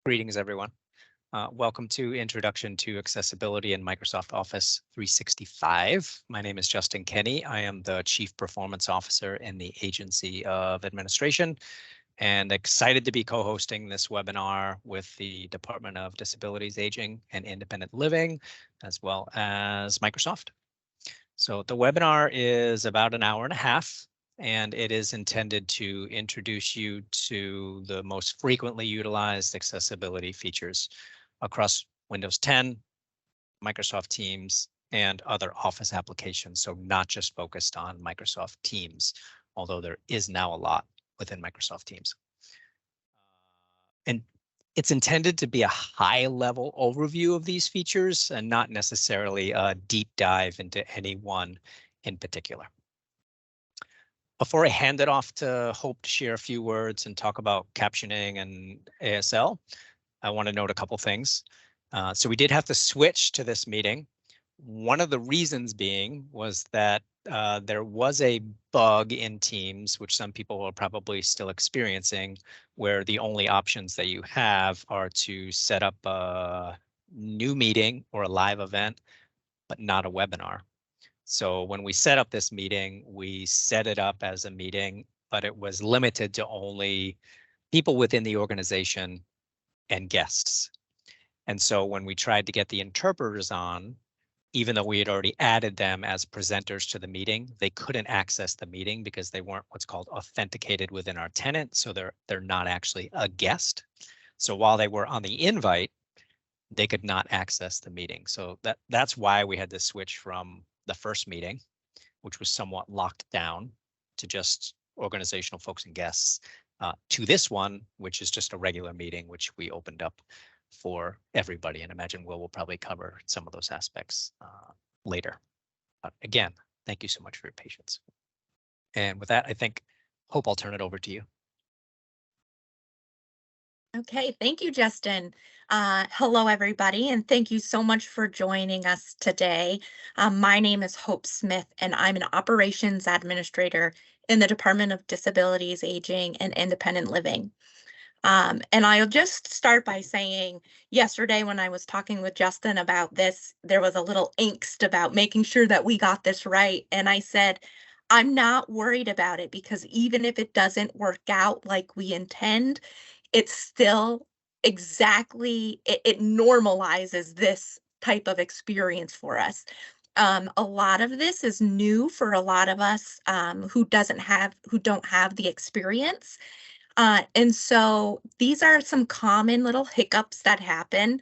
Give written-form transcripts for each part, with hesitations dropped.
Greetings, everyone. Welcome to Introduction to Accessibility in Microsoft Office 365. My name is Justin Kenny. I am the Chief Performance Officer in the Agency of Administration and excited to be co-hosting this webinar with the Department of Disabilities, Aging, and Independent Living, as well as Microsoft. So the webinar is about an hour and a half, and it is intended to introduce you to the most frequently utilized accessibility features across Windows 10, Microsoft Teams, and other Office applications. So not just focused on Microsoft Teams, although there is now a lot within Microsoft Teams. And it's intended to be a high-level overview of these features and not necessarily a deep dive into any one in particular. Before I hand it off to Hope to share a few words and talk about captioning and ASL, I want to note a couple things. So we did have to switch to this meeting. One of the reasons being was that there was a bug in Teams, which some people are probably still experiencing, where the only options that you have are to set up a new meeting or a live event, but not a webinar. So when we set up this meeting, we set it up as a meeting, but it was limited to only people within the organization and guests. And so when we tried to get the interpreters on, even though we had already added them as presenters to the meeting, they couldn't access the meeting because they weren't what's called authenticated within our tenant. So they're not actually a guest. So while they were on the invite, they could not access the meeting. So that's why we had to switch from the first meeting, which was somewhat locked down to just organizational folks and guests, to this one, which is just a regular meeting, which we opened up for everybody. And imagine Will probably cover some of those aspects later. But again, thank you so much for your patience. And with that, I think, Hope, I'll turn it over to you. Okay, thank you, Justin. Hello, everybody, and thank you so much for joining us today. My name is Hope Smith, and I'm an operations administrator in the Department of Disabilities, Aging, and Independent Living. And I'll just start by saying yesterday when I was talking with Justin about this, there was a little angst about making sure that we got this right. And I said, I'm not worried about it because even if it doesn't work out like we intend, it's still exactly, it normalizes this type of experience for us. A lot of this is new for a lot of us who don't have the experience. And so these are some common little hiccups that happen.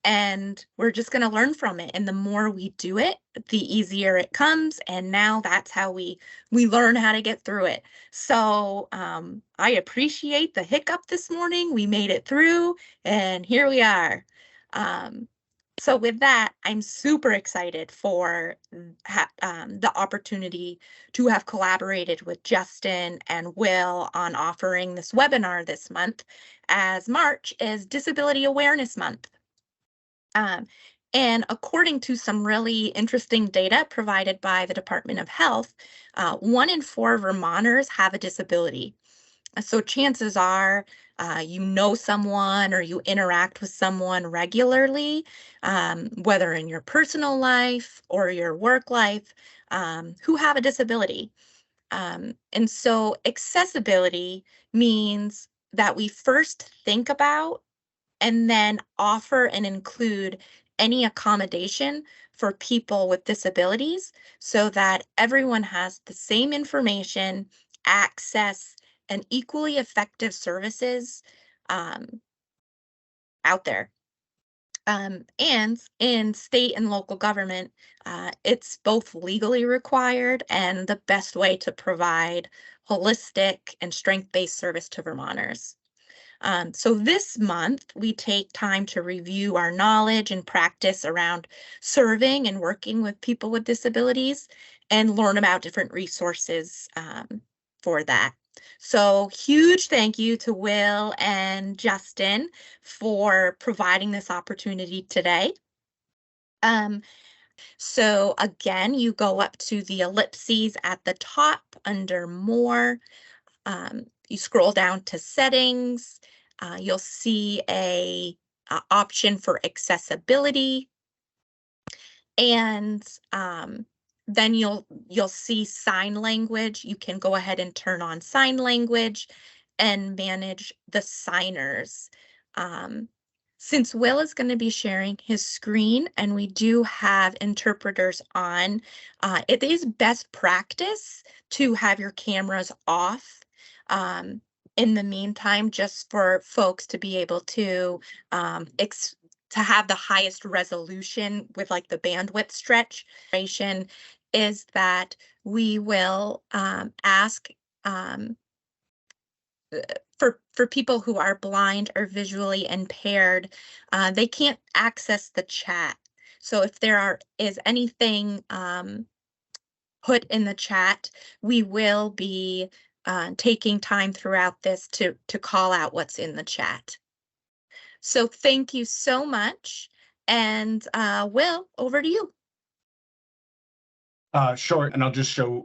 And we're just going to learn from it. And the more we do it, the easier it comes. And now that's how we learn how to get through it. So I appreciate the hiccup this morning. We made it through, and here we are. So with that, I'm super excited for the opportunity to have collaborated with Justin and Will on offering this webinar this month, as March is Disability Awareness Month. And according to some really interesting data provided by the Department of Health, 1 in 4 Vermonters have a disability. So chances are you know someone or you interact with someone regularly, whether in your personal life or your work life, who have a disability. And so accessibility means that we first think about and then offer and include any accommodation for people with disabilities so that everyone has the same information, access, and equally effective services out there. And in state and local government, it's both legally required and the best way to provide holistic and strength-based service to Vermonters. So this month, we take time to review our knowledge and practice around serving and working with people with disabilities and learn about different resources for that. So huge thank you to Will and Justin for providing this opportunity today. So again, you go up to the ellipses at the top under More. You scroll down to Settings, you'll see a option for accessibility, and then you'll see sign language. You can go ahead and turn on sign language and manage the signers. Since Will is going to be sharing his screen and we do have interpreters on, it is best practice to have your cameras off in the meantime, just for folks to be able to have the highest resolution with like the bandwidth stretch. Is that we will ask for people who are blind or visually impaired, they can't access the chat. So if there is anything put in the chat, we will be taking time throughout this to call out what's in the chat. So thank you so much. And Will, over to you. Sure, and I'll just show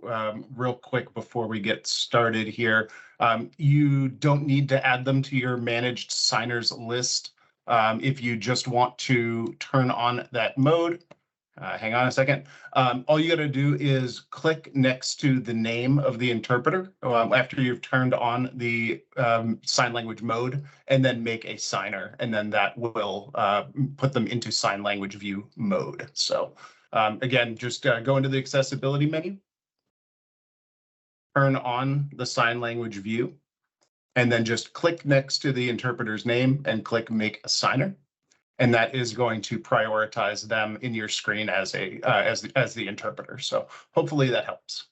real quick before we get started here. You don't need to add them to your managed signers list. If you just want to turn on that mode, hang on a second. All you got to do is click next to the name of the interpreter after you've turned on the sign language mode, and then make a signer, and then that will put them into sign language view mode. So again, just go into the accessibility menu, turn on the sign language view, and then just click next to the interpreter's name and click make a signer. And that is going to prioritize them in your screen as the interpreter. So hopefully that helps.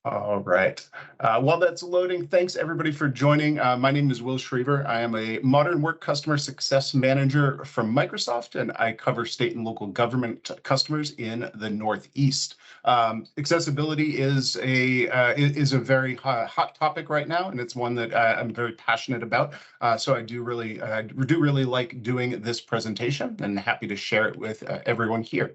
All right. While that's loading, thanks everybody for joining. My name is Will Schriever. I am a Modern Work Customer Success Manager from Microsoft, and I cover state and local government customers in the Northeast. Accessibility is a very hot topic right now, and it's one that I'm very passionate about. So I do really like doing this presentation, and happy to share it with everyone here.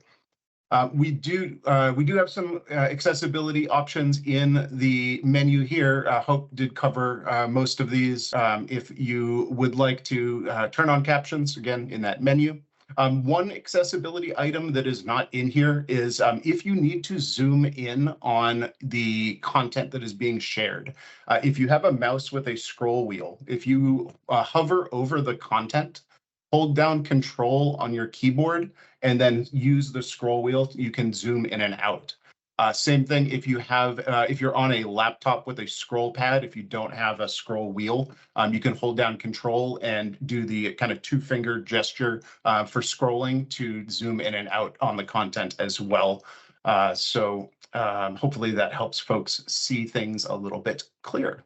We do have some accessibility options in the menu here. Hope did cover most of these. If you would like to turn on captions, again, in that menu. One accessibility item that is not in here is if you need to zoom in on the content that is being shared. If you have a mouse with a scroll wheel, if you hover over the content, hold down Control on your keyboard, and then use the scroll wheel, you can zoom in and out. Same thing if you have, if you're on a laptop with a scroll pad, if you don't have a scroll wheel, you can hold down Control and do the kind of two-finger gesture for scrolling to zoom in and out on the content as well. So hopefully that helps folks see things a little bit clearer.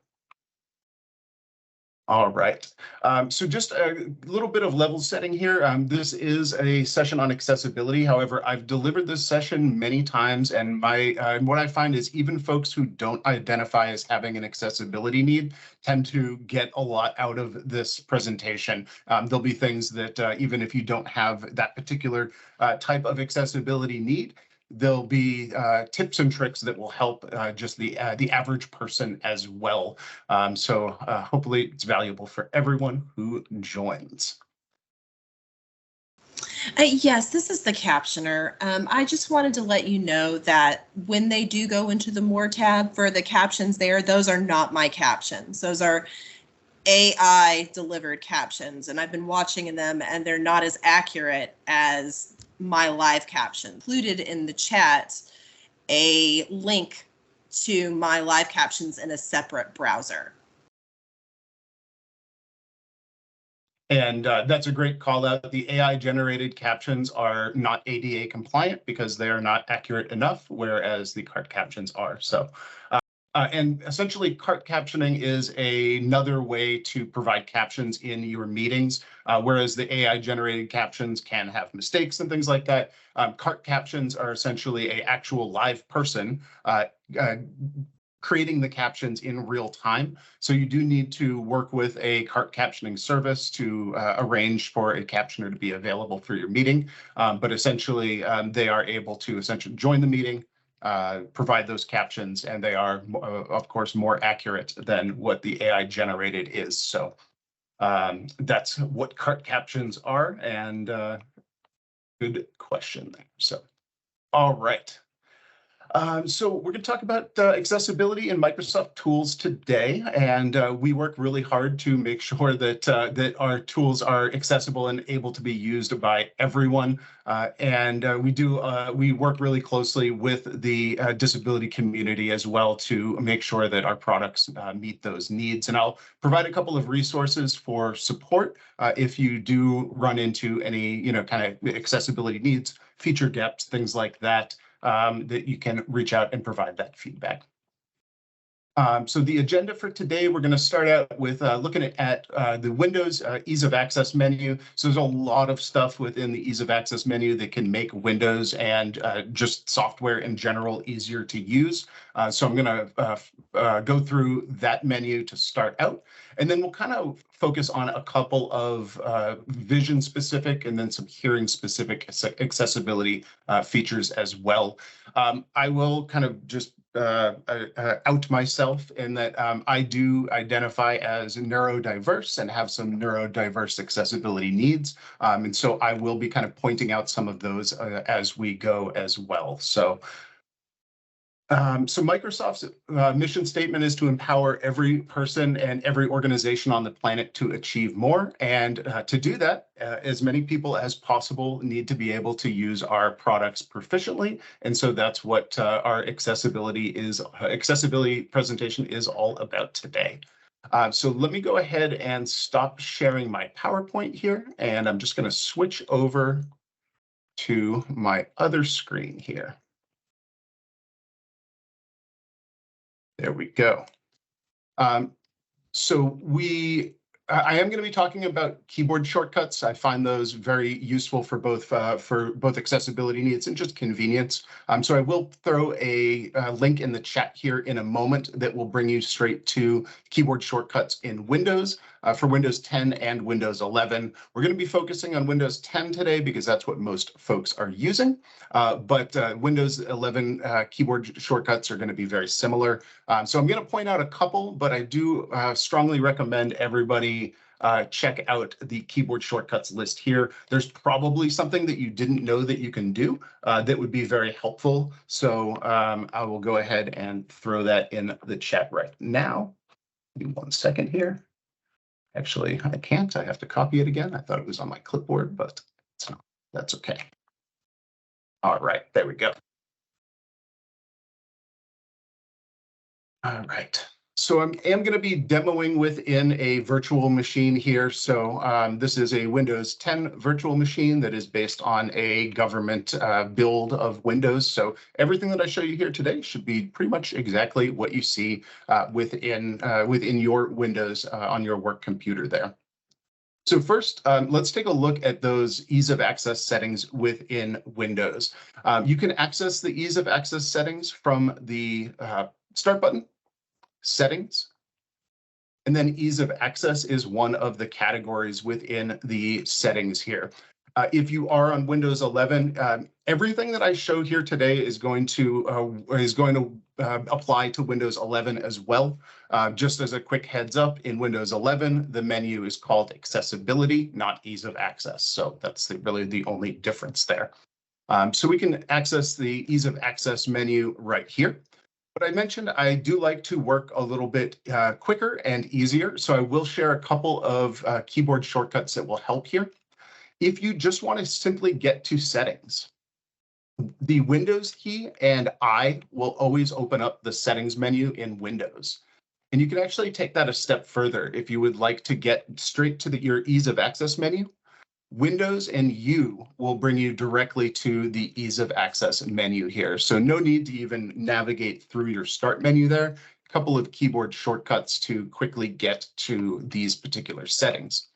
All right, so just a little bit of level setting here. This is a session on accessibility. However, I've delivered this session many times, and what I find is even folks who don't identify as having an accessibility need tend to get a lot out of this presentation. There'll be things that even if you don't have that particular type of accessibility need, there'll be tips and tricks that will help just the average person as well. So hopefully it's valuable for everyone who joins. Yes, this is the captioner. I just wanted to let you know that when they do go into the More tab for the captions there, those are not my captions. Those are AI delivered captions, and I've been watching them and they're not as accurate as my live caption. Included in the chat a link to my live captions in a separate browser. And that's a great call out. The AI generated captions are not ADA compliant because they are not accurate enough, whereas the CART captions are. So and essentially, CART captioning is another way to provide captions in your meetings, whereas the AI-generated captions can have mistakes and things like that. CART captions are essentially an actual live person creating the captions in real time. So you do need to work with a CART captioning service to arrange for a captioner to be available for your meeting. But essentially, they are able to essentially join the meeting, provide those captions, and they are, of course, more accurate than what the AI generated is. So That's what cart captions are, and good question there. So, all right. So we're going to talk about accessibility in Microsoft tools today, and we work really hard to make sure that that our tools are accessible and able to be used by everyone. We work really closely with the disability community as well to make sure that our products meet those needs. And I'll provide a couple of resources for support if you do run into any kind of accessibility needs, feature gaps, things like that. That you can reach out and provide that feedback. So the agenda for today, we're going to start out with looking at the Windows ease of access menu. So there's a lot of stuff within the ease of access menu that can make Windows and just software in general easier to use. So I'm going to go through that menu to start out. And then we'll kind of focus on a couple of vision specific and then some hearing specific accessibility features as well. I will kind of just out myself in that I do identify as neurodiverse and have some neurodiverse accessibility needs. And so I will be kind of pointing out some of those as we go as well. So Microsoft's mission statement is to empower every person and every organization on the planet to achieve more. And to do that, as many people as possible need to be able to use our products proficiently. And so that's what our accessibility presentation is all about today. So let me go ahead and stop sharing my PowerPoint here. And I'm just going to switch over to my other screen here. There we go. I am going to be talking about keyboard shortcuts. I find those very useful for both accessibility needs and just convenience. So I will throw a link in the chat here in a moment that will bring you straight to keyboard shortcuts in Windows for Windows 10 and Windows 11. We're going to be focusing on Windows 10 today because that's what most folks are using. But Windows 11 keyboard shortcuts are going to be very similar. So I'm going to point out a couple, but I do strongly recommend everybody check out the keyboard shortcuts list here. There's probably something that you didn't know that you can do that would be very helpful. So I will go ahead and throw that in the chat right now. Give me 1 second here. Actually, I can't. I have to copy it again. I thought it was on my clipboard, but it's not. That's okay. All right, there we go. All right. So I am going to be demoing within a virtual machine here. So this is a Windows 10 virtual machine that is based on a government build of Windows. So everything that I show you here today should be pretty much exactly what you see within your Windows on your work computer there. So first, let's take a look at those ease of access settings within Windows. You can access the ease of access settings from the Start button, Settings, and then ease of access is one of the categories within the settings here. If you are on Windows 11, everything that I show here today is going to apply to Windows 11 as well. Just as a quick heads up, in Windows 11, the menu is called Accessibility, not Ease of Access. So that's really the only difference there. So we can access the Ease of Access menu right here. But I mentioned I do like to work a little bit quicker and easier. So I will share a couple of keyboard shortcuts that will help here. If you just want to simply get to settings, the Windows key and I will always open up the settings menu in Windows. And you can actually take that a step further. If you would like to get straight to your ease of access menu, Windows and U will bring you directly to the ease of access menu here. So no need to even navigate through your start menu there. A couple of keyboard shortcuts to quickly get to these particular settings.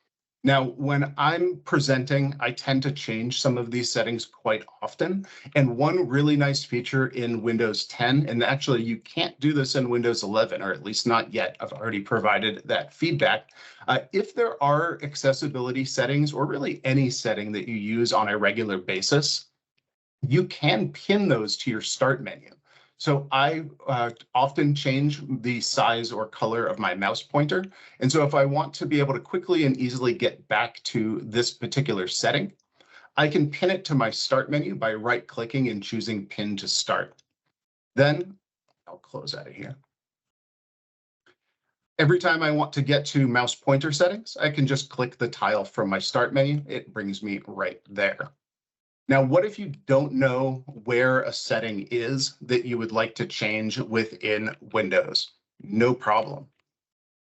Now, when I'm presenting, I tend to change some of these settings quite often. And one really nice feature in Windows 10, and actually you can't do this in Windows 11, or at least not yet. I've already provided that feedback. If there are accessibility settings, or really any setting that you use on a regular basis, you can pin those to your start menu. So I often change the size or color of my mouse pointer. And so if I want to be able to quickly and easily get back to this particular setting, I can pin it to my start menu by right-clicking and choosing Pin to Start. Then I'll close out of here. Every time I want to get to mouse pointer settings, I can just click the tile from my start menu. It brings me right there. Now, what if you don't know where a setting is that you would like to change within Windows? No problem.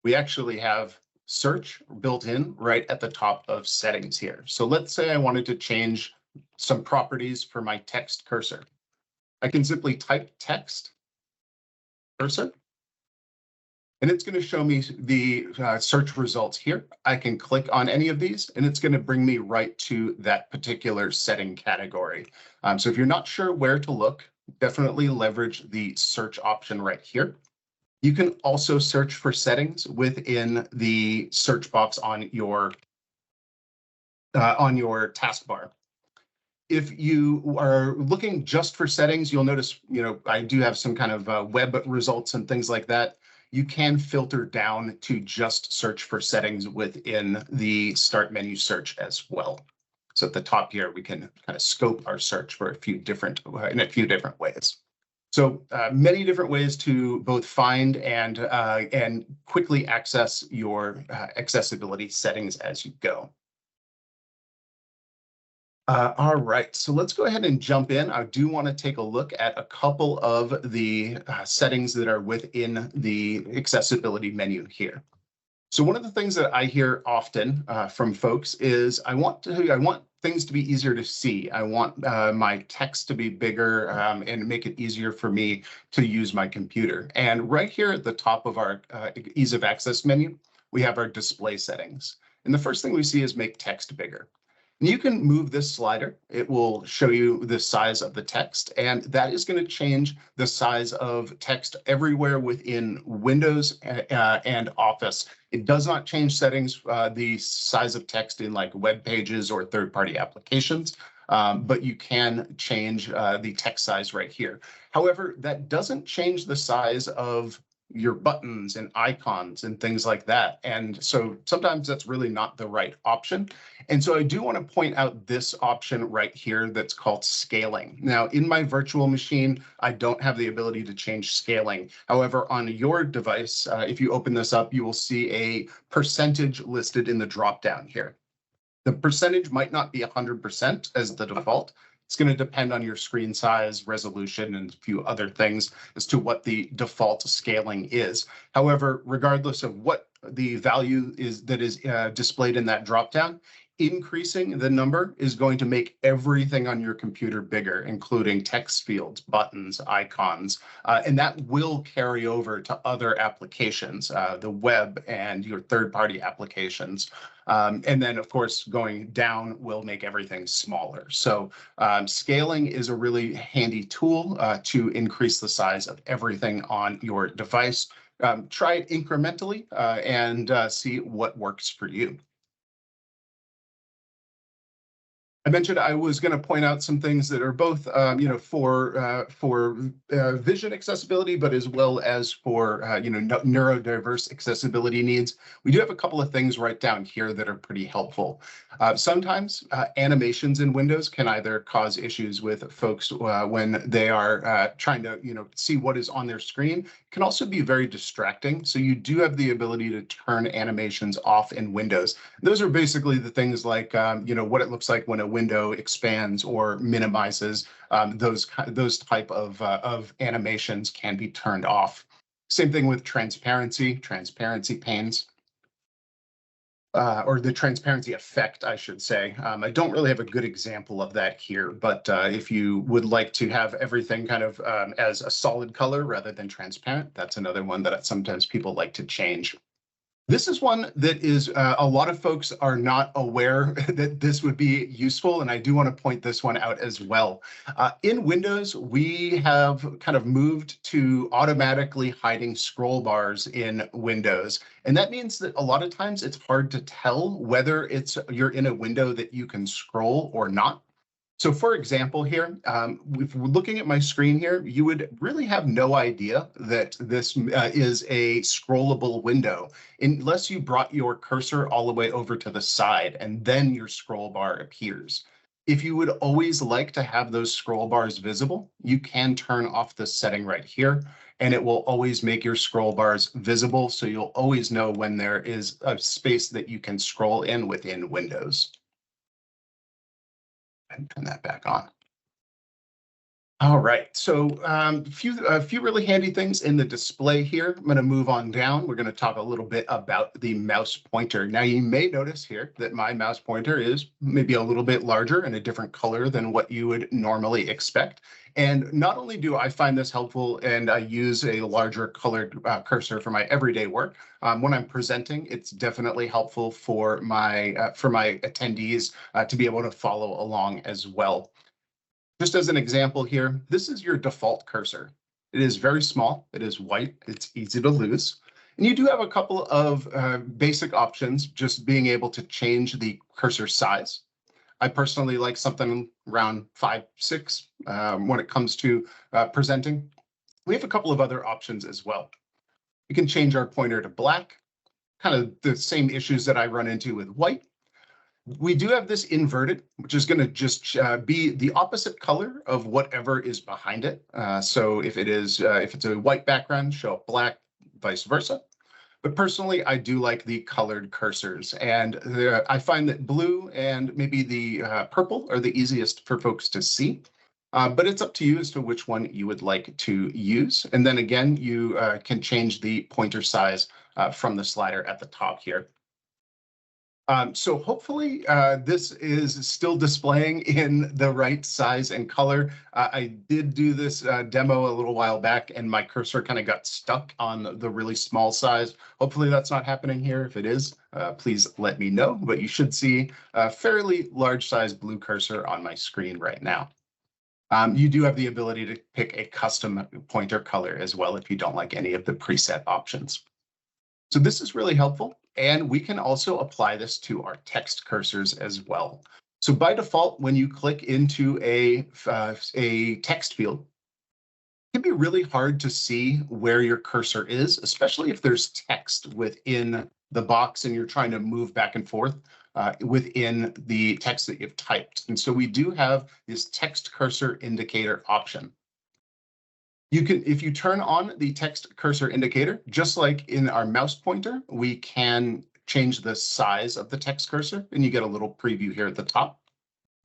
We actually have search built in right at the top of settings here. So let's say I wanted to change some properties for my text cursor. I can simply type text cursor, and it's going to show me the search results here. I can click on any of these, and it's going to bring me right to that particular setting category. So if you're not sure where to look, definitely leverage the search option right here. You can also search for settings within the search box on your taskbar. If you are looking just for settings, you'll notice, I do have some kind of web results and things like that. You can filter down to just search for settings within the start menu search as well. So at the top here, we can kind of scope our search for in a few different ways. So many different ways to both find and quickly access your accessibility settings as you go. All right, so let's go ahead and jump in. I do want to take a look at a couple of the settings that are within the accessibility menu here. So one of the things that I hear often from folks is I want things to be easier to see. I want my text to be bigger and make it easier for me to use my computer. And right here at the top of our ease of access menu, we have our display settings. And the first thing we see is make text bigger. And you can move this slider. It will show you the size of the text, and that is going to change the size of text everywhere within Windows and Office. It does not change settings, the size of text in like web pages or third-party applications, but you can change the text size right here. However, that doesn't change the size of your buttons and icons and things like that. And so sometimes that's really not the right option. And so I do want to point out this option right here that's called scaling. Now, in my virtual machine, I don't have the ability to change scaling. However, on your device, if you open this up, you will see a percentage listed in the dropdown here. The percentage might not be 100% as the default. It's going to depend on your screen size, resolution, and a few other things as to what the default scaling is. However, regardless of what the value is that is displayed in that dropdown, increasing the number is going to make everything on your computer bigger, including text fields, buttons, icons, and that will carry over to other applications, the web and your third-party applications. And then, of course, going down will make everything smaller. So scaling is a really handy tool to increase the size of everything on your device. Try it incrementally and see what works for you. I mentioned I was going to point out some things that are both, for vision accessibility, but as well as for, neurodiverse accessibility needs. We do have a couple of things right down here that are pretty helpful. Sometimes animations in Windows can either cause issues with folks when they are trying to, see what is on their screen. It can also be very distracting. So you do have the ability to turn animations off in Windows. Those are basically the things like, what it looks like when a window expands or minimizes. Those type of animations can be turned off. Same thing with transparency panes, or the transparency effect, I should say. I don't really have a good example of that here, but if you would like to have everything kind of as a solid color rather than transparent, that's another one that sometimes people like to change. This is one that is a lot of folks are not aware that this would be useful, and I do want to point this one out as well. In Windows, we have kind of moved to automatically hiding scroll bars in Windows, and that means that a lot of times it's hard to tell whether you're in a window that you can scroll or not. So for example here, if we're looking at my screen here, you would really have no idea that this is a scrollable window unless you brought your cursor all the way over to the side and then your scroll bar appears. If you would always like to have those scroll bars visible, you can turn off this setting right here, and it will always make your scroll bars visible. So you'll always know when there is a space that you can scroll in within Windows. And turn that back on. All right, so a few really handy things in the display here. I'm going to move on down. We're going to talk a little bit about the mouse pointer. Now you may notice here that my mouse pointer is maybe a little bit larger and a different color than what you would normally expect. And not only do I find this helpful and I use a larger colored cursor for my everyday work, when I'm presenting, it's definitely helpful for my attendees to be able to follow along as well. Just as an example here, this is your default cursor. It is very small, it is white, it's easy to lose. And you do have a couple of basic options, just being able to change the cursor size. I personally like something around 5, 6 when it comes to presenting. We have a couple of other options as well. We can change our pointer to black, kind of the same issues that I run into with white. We do have this inverted, which is going to just be the opposite color of whatever is behind it. So if it's a white background, show up black, vice versa. But personally, I do like the colored cursors, and I find that blue and maybe the purple are the easiest for folks to see. But it's up to you as to which one you would like to use. And then again, you can change the pointer size from the slider at the top here. So hopefully this is still displaying in the right size and color. I did do this demo a little while back and my cursor kind of got stuck on the really small size. Hopefully that's not happening here. If it is, please let me know, but you should see a fairly large size blue cursor on my screen right now. You do have the ability to pick a custom pointer color as well if you don't like any of the preset options. So this is really helpful. And we can also apply this to our text cursors as well. So by default, when you click into a text field, it can be really hard to see where your cursor is, especially if there's text within the box and you're trying to move back and forth within the text that you've typed. And so we do have this text cursor indicator option. You can, if you turn on the text cursor indicator, just like in our mouse pointer, we can change the size of the text cursor, and you get a little preview here at the top,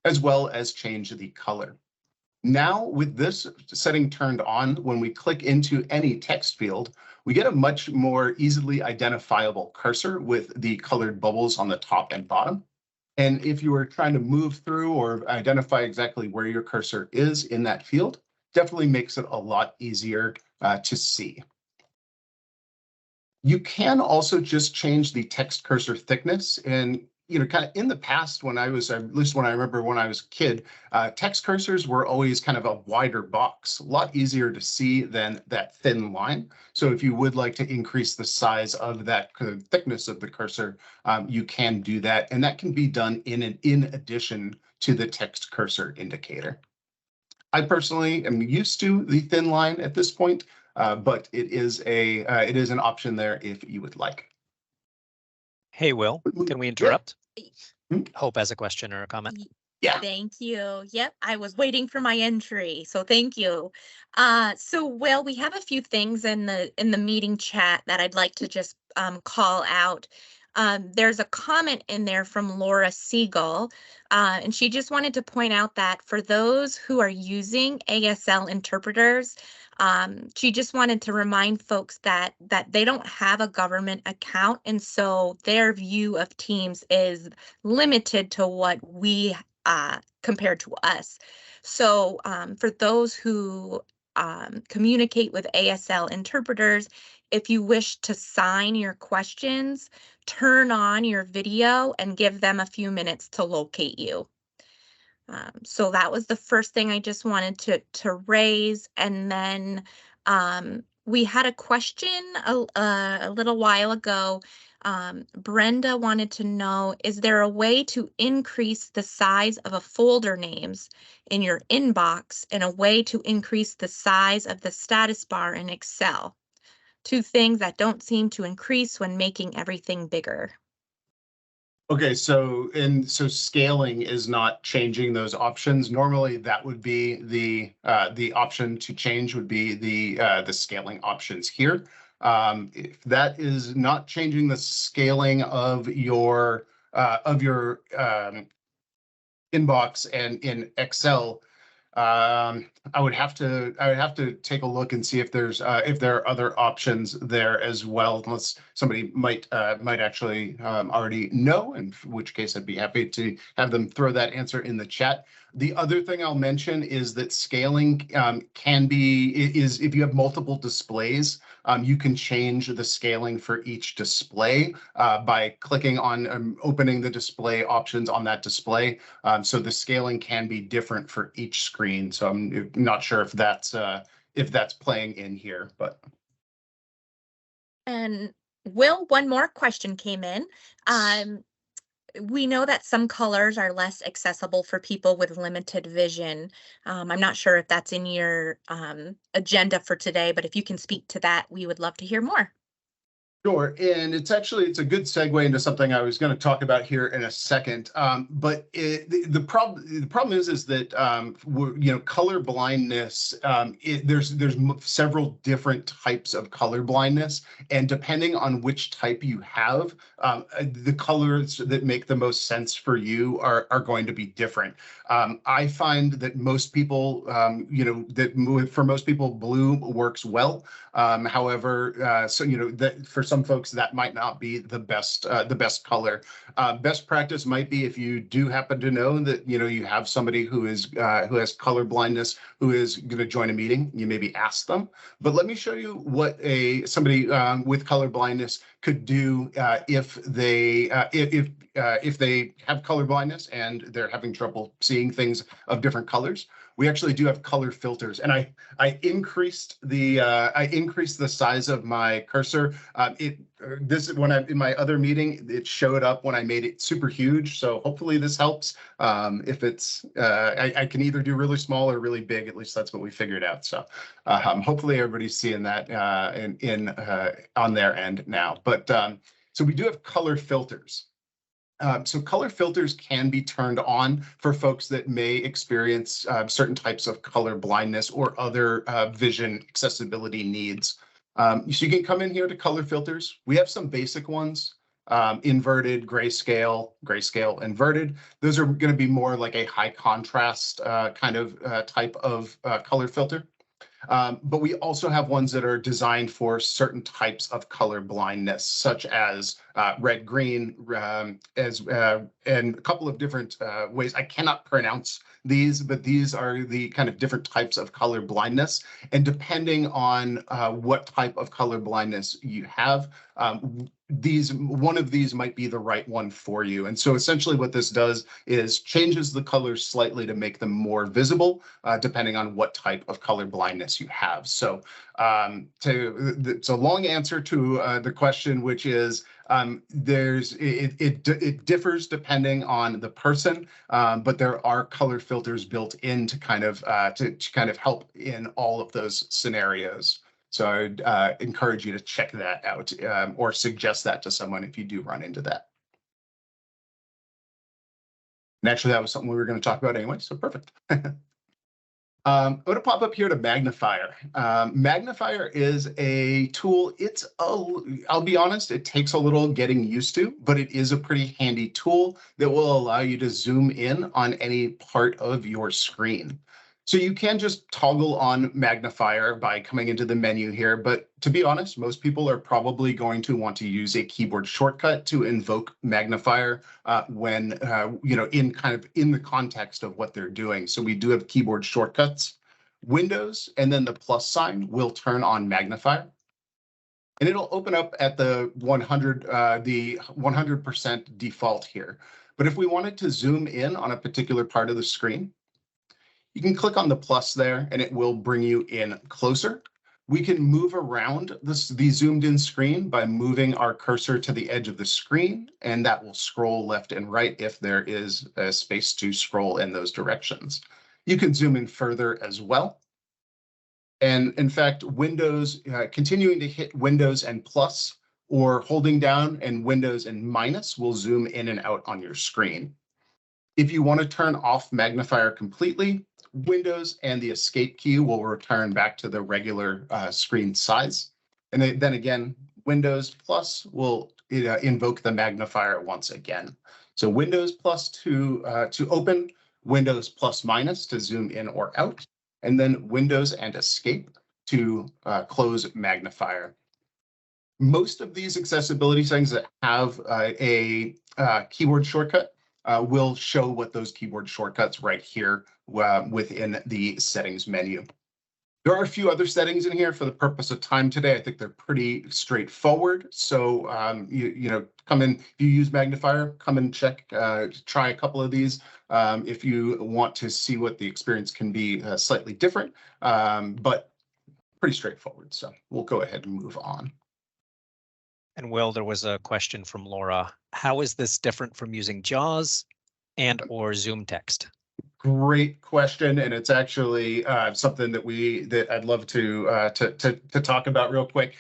as well as change the color. Now, with this setting turned on, when we click into any text field, we get a much more easily identifiable cursor with the colored bubbles on the top and bottom. And if you were trying to move through or identify exactly where your cursor is in that field, definitely makes it a lot easier to see. You can also just change the text cursor thickness. And, you know, kind of in the past, when I was, at least when I remember when I was a kid, text cursors were always kind of a wider box, a lot easier to see than that thin line. So if you would like to increase the size of that thickness of the cursor, you can do that. And that can be done in addition to the text cursor indicator. I personally am used to the thin line at this point, but it is an option there if you would like. Hey, Will, can we interrupt? Yeah. Hope has a question or a comment. Yeah. Thank you. Yep, I was waiting for my entry, so thank you. So Will, we have a few things in the meeting chat that I'd like to just call out. There's a comment in there from Laura Siegel, and she just wanted to point out that for those who are using ASL interpreters, she just wanted to remind folks that they don't have a government account, and so their view of Teams is limited to what we compared to us. So for those who communicate with ASL interpreters, if you wish to sign your questions, turn on your video and give them a few minutes to locate you. So that was the first thing I just wanted to raise. And then we had a question a little while ago Brenda wanted to know, is there a way to increase the size of a folder names in your inbox and a way to increase the size of the status bar in Excel? Two things that don't seem to increase when making everything bigger. Okay, so scaling is not changing those options. Normally, that would be the option to change would be the scaling options here. If that is not changing the scaling of your inbox and in Excel, I would have to take a look and see if there are other options there as well, unless somebody might actually already know, in which case I'd be happy to have them throw that answer in the chat. The other thing I'll mention is that scaling is if you have multiple displays, you can change the scaling for each display by clicking on opening the display options on that display. So the scaling can be different for each screen. So I'm not sure if that's playing in here, but. And Will, one more question came in. We know that some colors are less accessible for people with limited vision. I'm not sure if that's in your agenda for today, but if you can speak to that, we would love to hear more. Sure, and it's a good segue into something I was going to talk about here in a second. But the problem is that color blindness. There's several different types of color blindness, and depending on which type you have, the colors that make the most sense for you are going to be different. I find that most people, for most people, blue works well. However, that for some folks that might not be the best color. Best practice might be, if you do happen to know that you have somebody who has color blindness who is going to join a meeting, you maybe ask them. But let me show you what somebody with color blindness could do if they have color blindness and they're having trouble seeing things of different colors. We actually do have color filters, and I increased the size of my cursor. In my other meeting, it showed up when I made it super huge. So hopefully this helps. If it's I can either do really small or really big. At least that's what we figured out. So hopefully everybody's seeing that on their end now. But so we do have color filters. So color filters can be turned on for folks that may experience certain types of color blindness or other vision accessibility needs. So you can come in here to color filters. We have some basic ones, inverted, grayscale, inverted. Those are going to be more like a high contrast kind of type of color filter. But we also have ones that are designed for certain types of color blindness, such as red, green, and a couple of different ways. I cannot pronounce these, but these are the kind of different types of color blindness. And depending on what type of color blindness you have, one of these might be the right one for you. And so essentially what this does is changes the colors slightly to make them more visible, depending on what type of color blindness you have. So it's a long answer to the question, which is it differs depending on the person, but there are color filters built in to kind of help in all of those scenarios. So I would encourage you to check that out or suggest that to someone if you do run into that. And actually, that was something we were going to talk about anyway, so perfect. I'm going to pop up here to Magnifier. Magnifier is a tool. I'll be honest, it takes a little getting used to, but it is a pretty handy tool that will allow you to zoom in on any part of your screen. So you can just toggle on Magnifier by coming into the menu here, but to be honest, most people are probably going to want to use a keyboard shortcut to invoke Magnifier when in the context of what they're doing. So we do have keyboard shortcuts. Windows and then the plus sign will turn on Magnifier, and it'll open up at the 100% default here. But if we wanted to zoom in on a particular part of the screen, you can click on the plus there and it will bring you in closer. We can move around the zoomed in screen by moving our cursor to the edge of the screen, and that will scroll left and right if there is a space to scroll in those directions. You can zoom in further as well. And in fact, Windows, continuing to hit Windows and plus or holding down and Windows and minus will zoom in and out on your screen. If you want to turn off magnifier completely, Windows and the escape key will return back to the regular screen size. And then again, Windows plus will invoke the magnifier once again. So Windows plus to open, Windows plus minus to zoom in or out, and then Windows and escape to close magnifier. Most of these accessibility settings that have a keyboard shortcut will show what those keyboard shortcuts right here within the settings menu. There are a few other settings in here for the purpose of time today. I think they're pretty straightforward. So you know, come in, if you use magnifier, come and check, try a couple of these if you want to see what the experience can be slightly different, but pretty straightforward. So we'll go ahead and move on. And Will, there was a question from Laura. How is this different from using JAWS and or Zoom text? Great question, and it's actually something that I'd love to talk about real quick.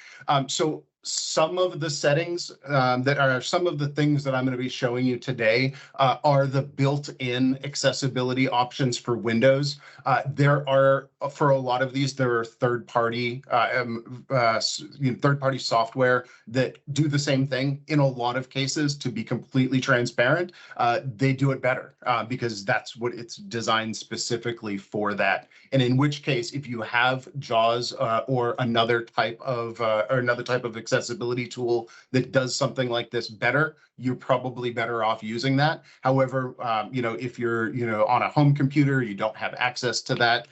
So some of the settings that are some of the things that I'm going to be showing you today are the built-in accessibility options for Windows. There are, for a lot of these, there are third-party third-party software that do the same thing. In a lot of cases, to be completely transparent, they do it better because that's what it's designed specifically for that. And in which case, if you have JAWS or another type of accessibility tool that does something like this better, you're probably better off using that. However, you know, if you're, you know, on a home computer, you don't have access to that,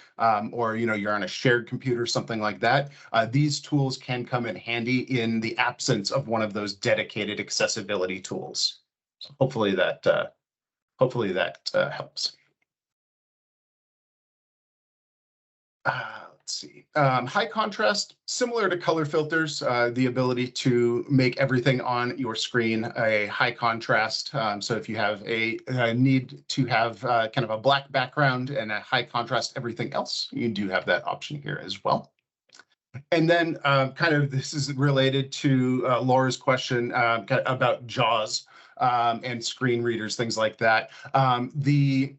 or, you know, you're on a shared computer, something like that, these tools can come in handy in the absence of one of those dedicated accessibility tools. So hopefully that helps. Let's see. High contrast, similar to color filters, the ability to make everything on your screen a high contrast. So if you have a need to have kind of a black background and a high contrast everything else, you do have that option here as well. And then kind of this is related to Laura's question about JAWS and screen readers, things like that. The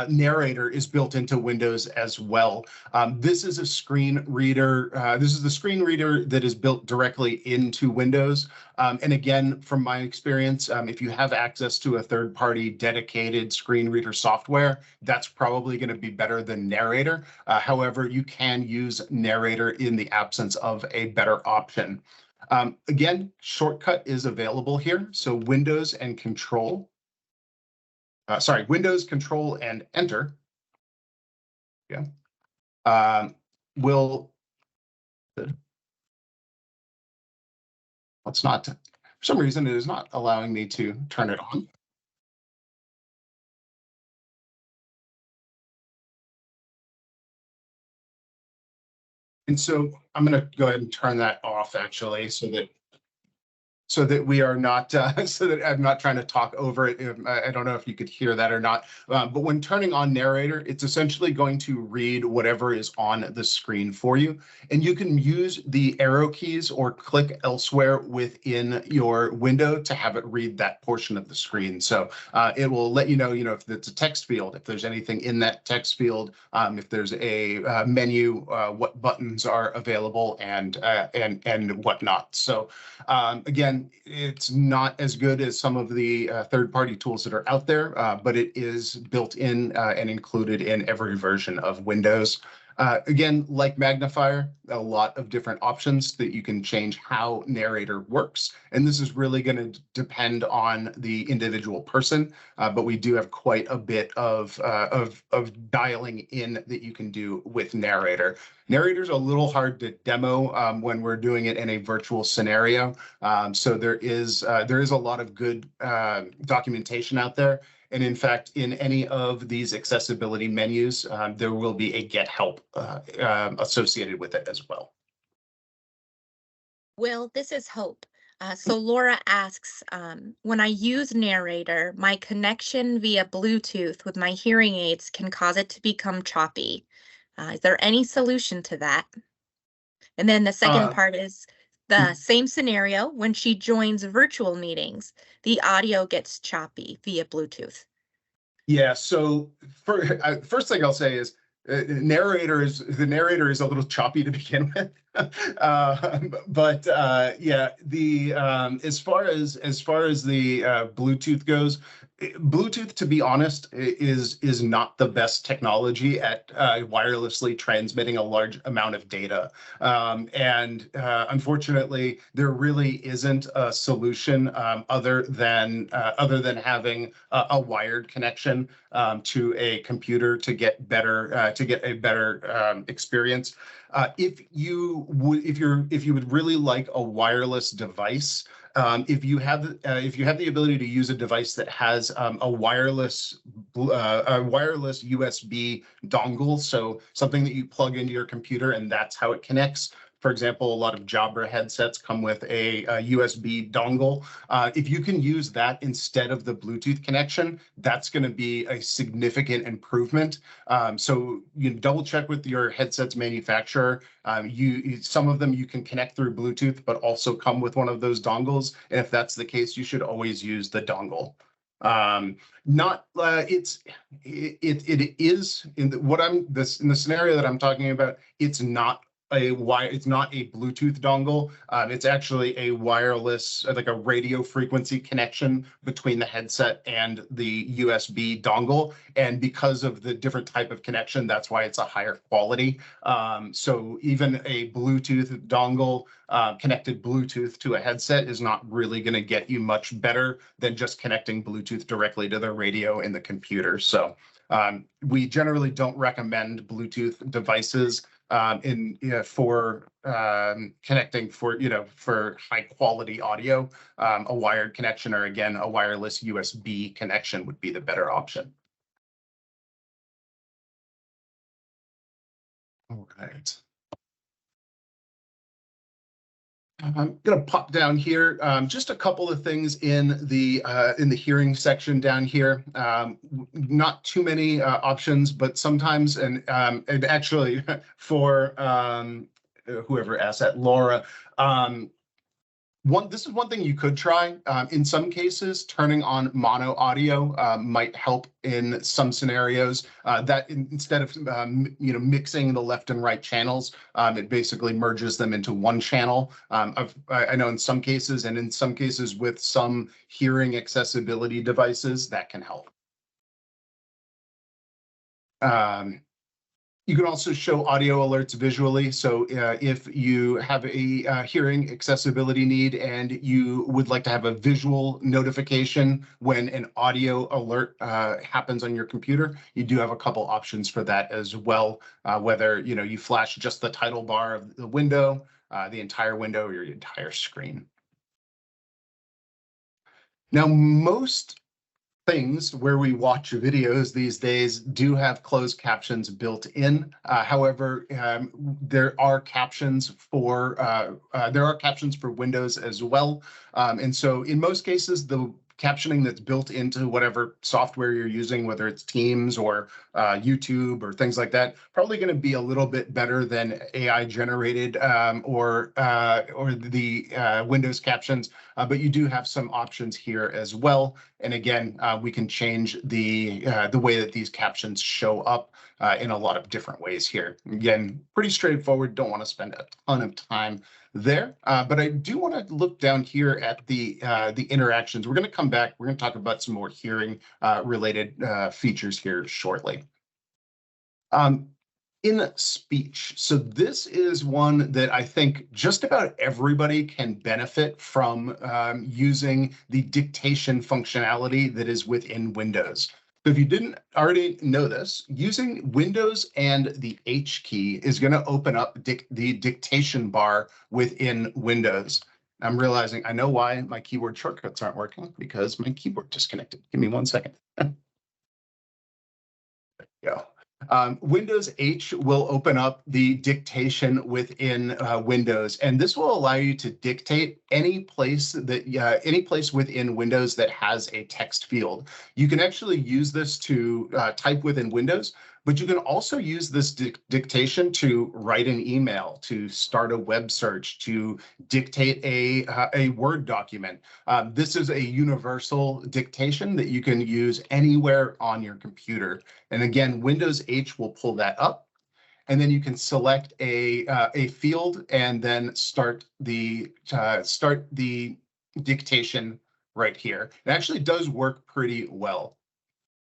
narrator is built into Windows as well. This is a screen reader. This is the screen reader that is built directly into Windows. And again, from my experience, if you have access to a third-party dedicated screen reader software, that's probably going to be better than Narrator. However, you can use Narrator in the absence of a better option. Again, shortcut is available here. So Windows and Control. Windows, Control, and Enter. Yeah. Let's not, for some reason, it is not allowing me to turn it on. And so I'm going to go ahead and turn that off actually, so that we are not, so that I'm not trying to talk over it. I don't know if you could hear that or not, but when turning on Narrator, it's essentially going to read whatever is on the screen for you. And you can use the arrow keys or click elsewhere within your window to have it read that portion of the screen. So it will let you know, if it's a text field, if there's anything in that text field, if there's a menu, what buttons are available and whatnot. So again, it's not as good as some of the third-party tools that are out there, but it is built in and included in every version of Windows. Again, like Magnifier, a lot of different options that you can change how Narrator works. And this is really going to depend on the individual person, but we do have quite a bit of dialing in that you can do with Narrator. Narrator's a little hard to demo when we're doing it in a virtual scenario. So there is a lot of good documentation out there. And in fact, in any of these accessibility menus, there will be a get help associated with it as well. Will, this is Hope. So Laura asks, when I use Narrator, my connection via Bluetooth with my hearing aids can cause it to become choppy. Is there any solution to that? And then the second part is the same scenario. When she joins virtual meetings, the audio gets choppy via Bluetooth. Yeah, so first thing I'll say is the narrator is a little choppy to begin with. But yeah, the as far as the Bluetooth goes, Bluetooth, to be honest, is not the best technology at wirelessly transmitting a large amount of data. And unfortunately, there really isn't a solution other than having a wired connection to a computer to get a better experience. If you would really like a wireless device, if you have the ability to use a device that has a wireless USB dongle, so something that you plug into your computer and that's how it connects. For example, a lot of Jabra headsets come with a USB dongle. If you can use that instead of the Bluetooth connection, that's going to be a significant improvement. So you double check with your headset's manufacturer. Some of them you can connect through Bluetooth, but also come with one of those dongles. And if that's the case, you should always use the dongle. It is in the scenario that I'm talking about. It's not a Bluetooth dongle. It's actually a wireless, like a radio frequency connection between the headset and the USB dongle. And because of the different type of connection, that's why it's a higher quality. So even a Bluetooth dongle connected Bluetooth to a headset is not really going to get you much better than just connecting Bluetooth directly to the radio in the computer. So we generally don't recommend Bluetooth devices for connecting for high quality audio. A wired connection, or again, a wireless USB connection would be the better option. All right. I'm going to pop down here, just a couple of things in the hearing section down here. Not too many options, but sometimes, and actually for whoever asked that, Laura, this is one thing you could try. In some cases, turning on mono audio might help in some scenarios. That instead of mixing the left and right channels, it basically merges them into one channel. I know in some cases, and in some cases with some hearing accessibility devices, that can help. You can also show audio alerts visually. So if you have a hearing accessibility need and you would like to have a visual notification when an audio alert happens on your computer, you do have a couple options for that as well. Whether you flash just the title bar of the window, the entire window, or your entire screen. Now, most things where we watch videos these days do have closed captions built in. However, there are captions for Windows as well. And so in most cases, the captioning that's built into whatever software you're using, whether it's Teams or YouTube or things like that, probably going to be a little bit better than AI generated or the Windows captions. But you do have some options here as well. And again, we can change the way that these captions show up in a lot of different ways here. Again, pretty straightforward. Don't want to spend a ton of time there, but I do want to look down here at the interactions. We're going to come back. We're going to talk about some more hearing related features here shortly. In speech. So this is one that I think just about everybody can benefit from using the dictation functionality that is within Windows. So if you didn't already know this, using Windows and the H key is going to open up the dictation bar within Windows. I'm realizing I know why my keyboard shortcuts aren't working, because my keyboard disconnected. Give me 1 second. There you go. Windows H will open up the dictation within Windows, and this will allow you to dictate any place within Windows that has a text field. You can actually use this to type within Windows, but you can also use this dictation to write an email, to start a web search, to dictate a Word document. This is a universal dictation that you can use anywhere on your computer. And again, Windows H will pull that up, and then you can select a field and then start the dictation right here. It actually does work pretty well.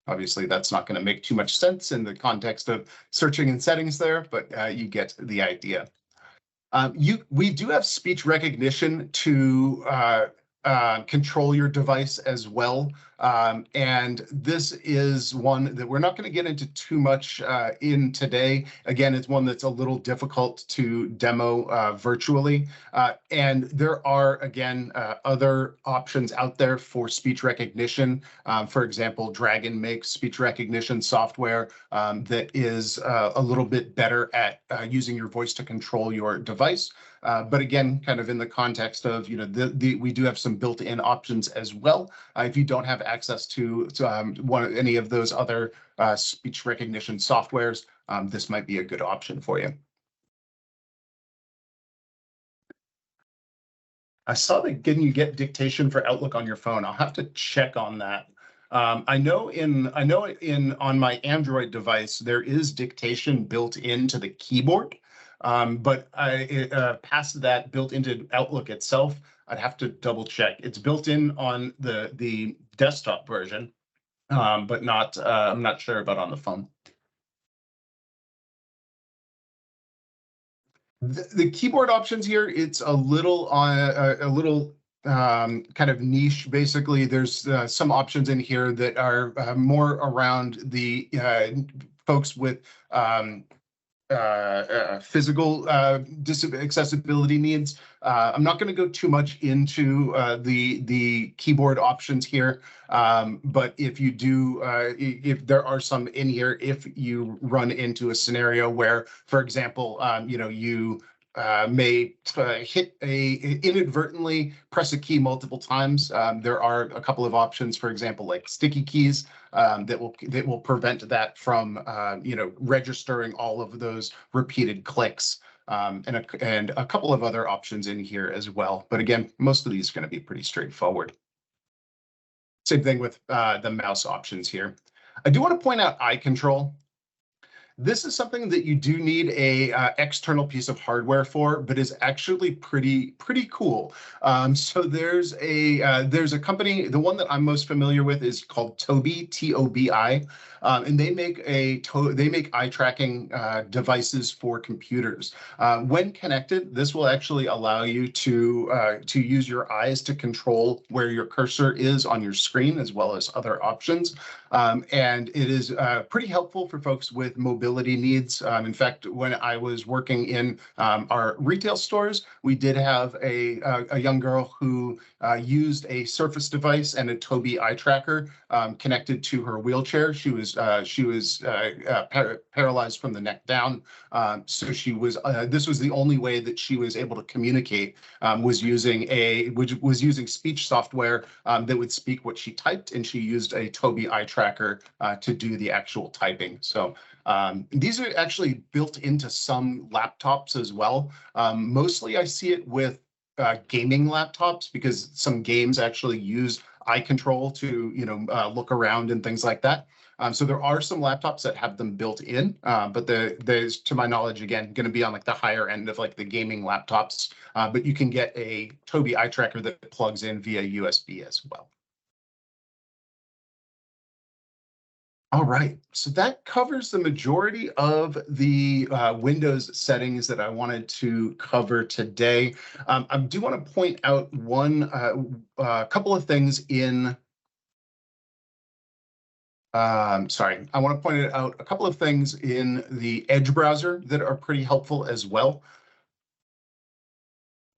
Obviously, that's not going to make too much sense in the context of searching and settings there, but you get the idea. We do have speech recognition to control your device as well. And this is one that we're not going to get into too much in today. Again, it's one that's a little difficult to demo virtually. And there are, again, other options out there for speech recognition. For example, Dragon makes speech recognition software that is a little bit better at using your voice to control your device. But again, kind of in the context of, we do have some built-in options as well. If you don't have access to any of those other speech recognition softwares, this might be a good option for you. I saw that you get dictation for Outlook on your phone. I'll have to check on that. I know on my Android device there is dictation built into the keyboard. But past that, built into Outlook itself, I'd have to double check. It's built in on the desktop version, but not. I'm not sure about on the phone. The keyboard options here, it's a little kind of niche. Basically, there's some options in here that are more around the folks with physical accessibility needs. I'm not going to go too much into the keyboard options here, but if you do, if there are some in here, if you run into a scenario where, for example, you may inadvertently press a key multiple times. There are a couple of options, for example, like sticky keys that will prevent that from registering all of those repeated clicks, and a couple of other options in here as well. But again, most of these are going to be pretty straightforward. Same thing with the mouse options here. I do want to point out eye control. This is something that you do need a external piece of hardware for, but is actually pretty cool. So there's a company. The one that I'm most familiar with is called Tobii, T-O-B-I, and they make eye tracking devices for computers. When connected, this will actually allow you to use your eyes to control where your cursor is on your screen, as well as other options. And it is pretty helpful for folks with mobility needs. In fact, when I was working in our retail stores, we did have a young girl who used a Surface device and a Tobii eye tracker connected to her wheelchair. She was paralyzed from the neck down. So she was. This was the only way that she was able to communicate. Was using speech software that would speak what she typed, and she used a Tobii eye tracker to do the actual typing. So these are actually built into some laptops as well. Mostly I see it with gaming laptops, because some games actually use eye control to look around and things like that. So there are some laptops that have them built in, but there's, to my knowledge, again, going to be on like the higher end of like the gaming laptops. But you can get a Tobii eye tracker that plugs in via USB as well. All right, so that covers the majority of the Windows settings that I wanted to cover today. I do want to point out a couple of things in sorry, I want to point out a couple of things in the Edge browser that are pretty helpful as well.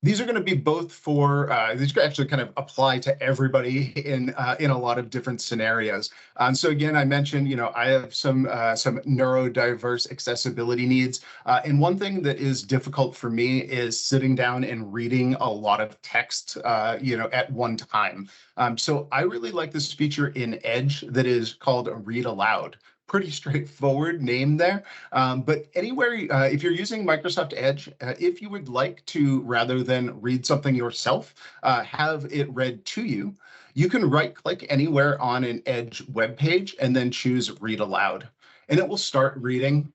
These are going to be both for, these actually kind of apply to everybody in a lot of different scenarios. So again, I mentioned, I have some neurodiverse accessibility needs. And one thing that is difficult for me is sitting down and reading a lot of text, at one time. So I really like this feature in Edge that is called Read Aloud. Pretty straightforward name there. But anywhere, if you're using Microsoft Edge, if you would like to, rather than read something yourself, have it read to you, you can right-click anywhere on an Edge web page and then choose Read Aloud. And it will start reading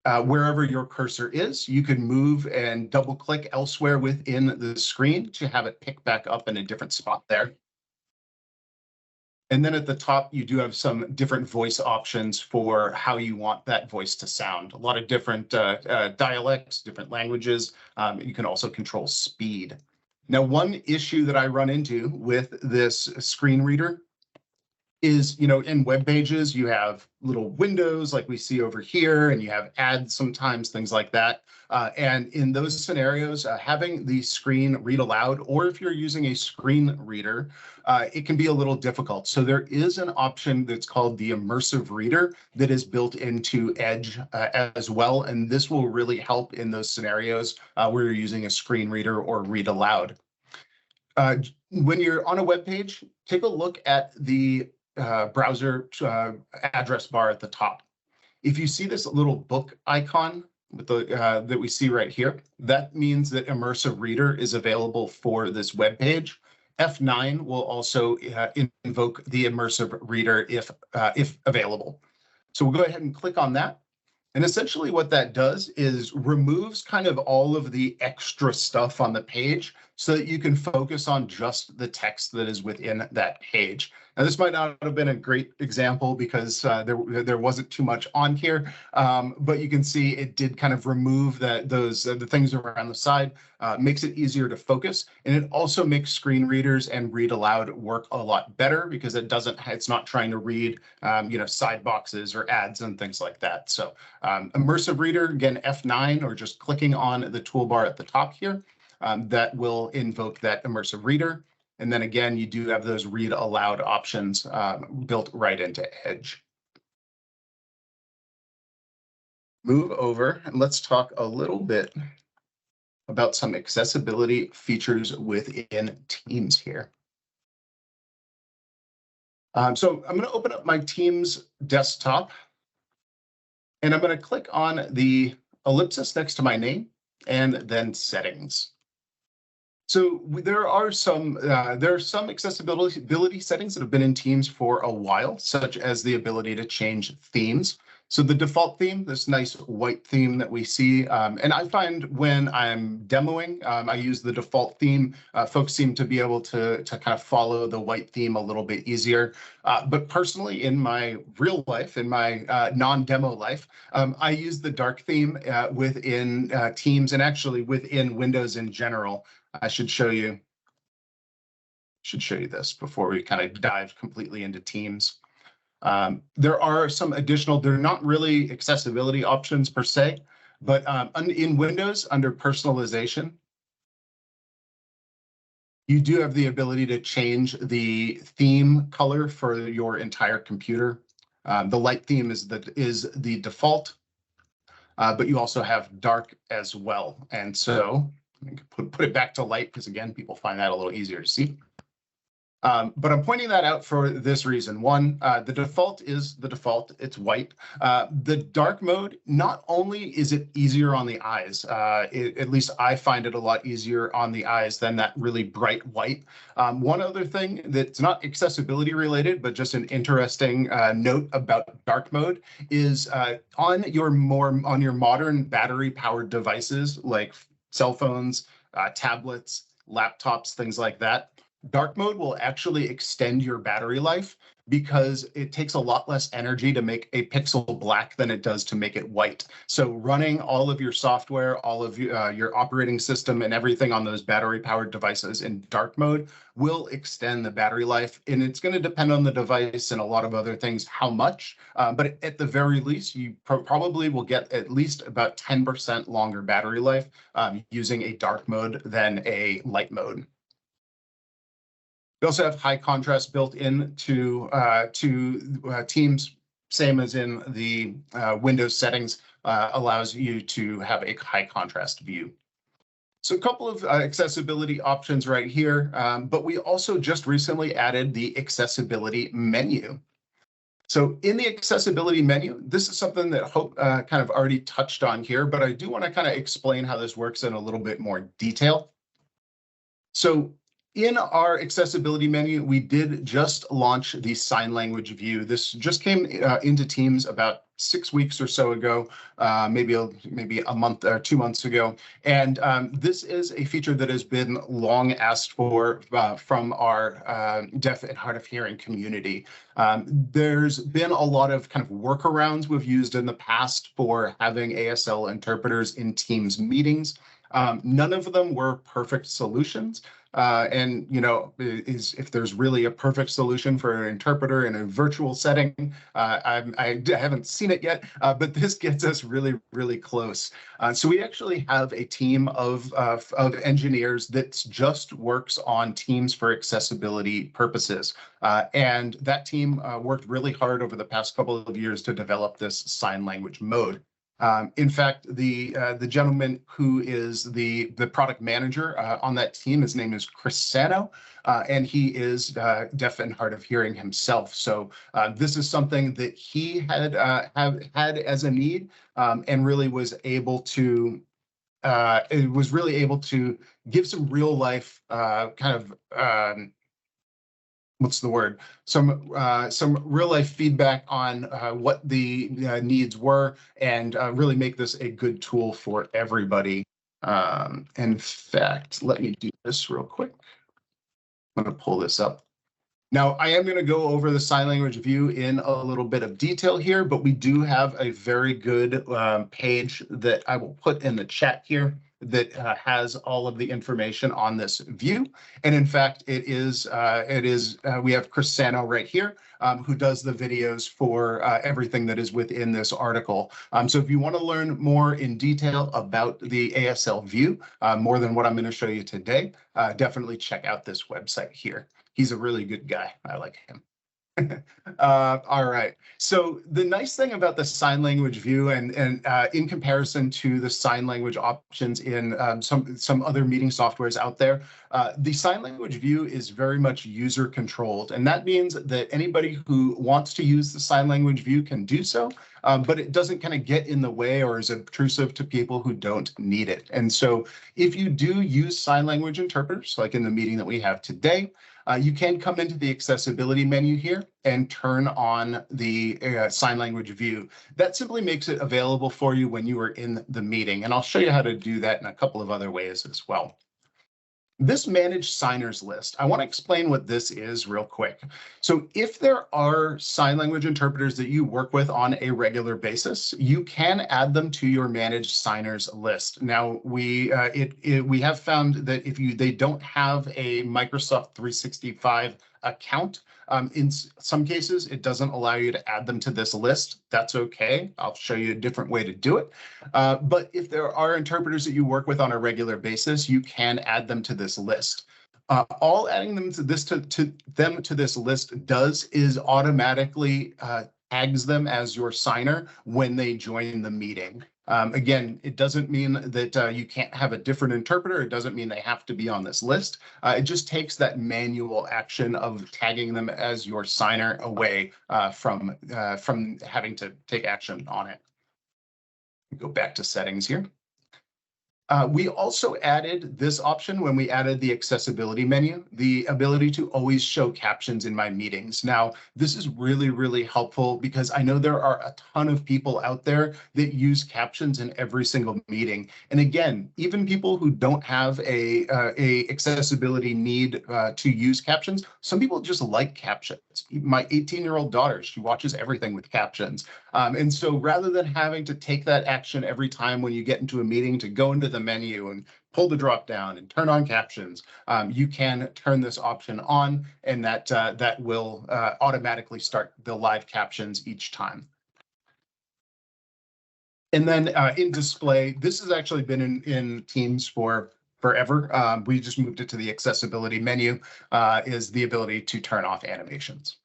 wherever your cursor is. You can move and double-click elsewhere within the screen to have it pick back up in a different spot there. And then at the top, you do have some different voice options for how you want that voice to sound. A lot of different dialects, different languages. You can also control speed. Now, one issue that I run into with this screen reader is, in web pages, you have little windows like we see over here, and you have ads sometimes, things like that. And in those scenarios, having the screen read aloud, or if you're using a screen reader, it can be a little difficult. So there is an option that's called the immersive reader that is built into Edge as well. And this will really help in those scenarios where you're using a screen reader or read aloud. When you're on a web page, take a look at the browser address bar at the top. If you see this little book icon with the that we see right here, that means that Immersive Reader is available for this web page. F9 will also invoke the Immersive Reader if available. So we'll go ahead and click on that. And essentially what that does is removes kind of all of the extra stuff on the page so that you can focus on just the text that is within that page. Now, this might not have been a great example because there wasn't too much on here, but you can see it did kind of remove the things around the side, makes it easier to focus, and it also makes screen readers and read aloud work a lot better because it's not trying to read side boxes or ads and things like that. So Immersive Reader, again, F9, or just clicking on the toolbar at the top here, that will invoke that Immersive Reader. And then again, you do have those read aloud options built right into Edge. Move over and let's talk a little bit about some accessibility features within Teams here. So I'm going to open up my Teams desktop and I'm going to click on the ellipsis next to my name and then settings. So there are some accessibility settings that have been in Teams for a while, such as the ability to change themes. So the default theme, this nice white theme that we see, and I find when I'm demoing, I use the default theme. Folks seem to be able to kind of follow the white theme a little bit easier. But personally, in my real life, in my non-demo life, I use the dark theme within Teams and actually within Windows in general. I should show you this before we kind of dive completely into Teams. There are some additional, they're not really accessibility options per se, but in Windows under personalization, you do have the ability to change the theme color for your entire computer. The light theme is the default, but you also have dark as well. And so put it back to light because again, people find that a little easier to see. But I'm pointing that out for this reason. One, the default is the default, it's white. The dark mode, not only is it easier on the eyes, at least I find it a lot easier on the eyes than that really bright white. One other thing that's not accessibility related, but just an interesting note about dark mode is on your modern battery powered devices like cell phones, tablets, laptops, things like that. Dark mode will actually extend your battery life because it takes a lot less energy to make a pixel black than it does to make it white. So running all of your software, all of your operating system and everything on those battery powered devices in dark mode will extend the battery life. And it's going to depend on the device and a lot of other things, how much, but at the very least, you probably will get at least about 10% longer battery life using a dark mode than a light mode. We also have high contrast built in to Teams, same as in the Windows settings, allows you to have a high contrast view. So a couple of accessibility options right here, but we also just recently added the accessibility menu. So in the accessibility menu, this is something that Hope kind of already touched on here, but I do want to kind of explain how this works in a little bit more detail. So in our accessibility menu, we did just launch the sign language view. This just came into Teams about 6 weeks or so ago, maybe a month or 2 months ago. And this is a feature that has been long asked for from our deaf and hard of hearing community. There's been a lot of kind of workarounds we've used in the past for having ASL interpreters in Teams meetings. None of them were perfect solutions. And, you know, if there's really a perfect solution for an interpreter in a virtual setting, I haven't seen it yet, but this gets us really, really close. So we actually have a team of engineers that just works on Teams for accessibility purposes. And that team worked really hard over the past couple of years to develop this sign language mode. In fact, the gentleman who is the product manager on that team, his name is Chris Sano, and he is deaf and hard of hearing himself. So this is something that he had as a need, and really was able to give some real life some real life feedback on what the needs were, and really make this a good tool for everybody. In fact, let me do this real quick. I'm going to pull this up. Now, I am going to go over the sign language view in a little bit of detail here, but we do have a very good page that I will put in the chat here that has all of the information on this view. And in fact, we have Chris Sano right here, who does the videos for everything that is within this article. So if you want to learn more in detail about the ASL view, more than what I'm going to show you today, definitely check out this website here. He's a really good guy. I like him. All right. So the nice thing about the sign language view, and in comparison to the sign language options in some other meeting softwares out there, the sign language view is very much user controlled, and that means that anybody who wants to use the sign language view can do so, but it doesn't kind of get in the way or is obtrusive to people who don't need it. And so if you do use sign language interpreters, like in the meeting that we have today, you can come into the accessibility menu here and turn on the sign language view. That simply makes it available for you when you are in the meeting. And I'll show you how to do that in a couple of other ways as well. This managed signers list, I want to explain what this is real quick. So if there are sign language interpreters that you work with on a regular basis, you can add them to your managed signers list. Now, we have found that if they don't have a Microsoft 365 account, in some cases, it doesn't allow you to add them to this list. That's okay. I'll show you a different way to do it. But if there are interpreters that you work with on a regular basis, you can add them to this list. All adding them to this list does is automatically tags them as your signer when they join the meeting. Again, it doesn't mean that you can't have a different interpreter. It doesn't mean they have to be on this list. It just takes that manual action of tagging them as your signer away from having to take action on it. Go back to settings here. We also added this option when we added the accessibility menu, the ability to always show captions in my meetings. Now, this is really, really helpful because I know there are a ton of people out there that use captions in every single meeting. And again, even people who don't have a accessibility need to use captions, some people just like captions. My 18-year-old daughter, she watches everything with captions. And so rather than having to take that action every time when you get into a meeting to go into the menu and pull the drop down and turn on captions, you can turn this option on, and that will automatically start the live captions each time. And then in display, this has actually been in Teams for forever. We just moved it to the accessibility menu, is the ability to turn off animations.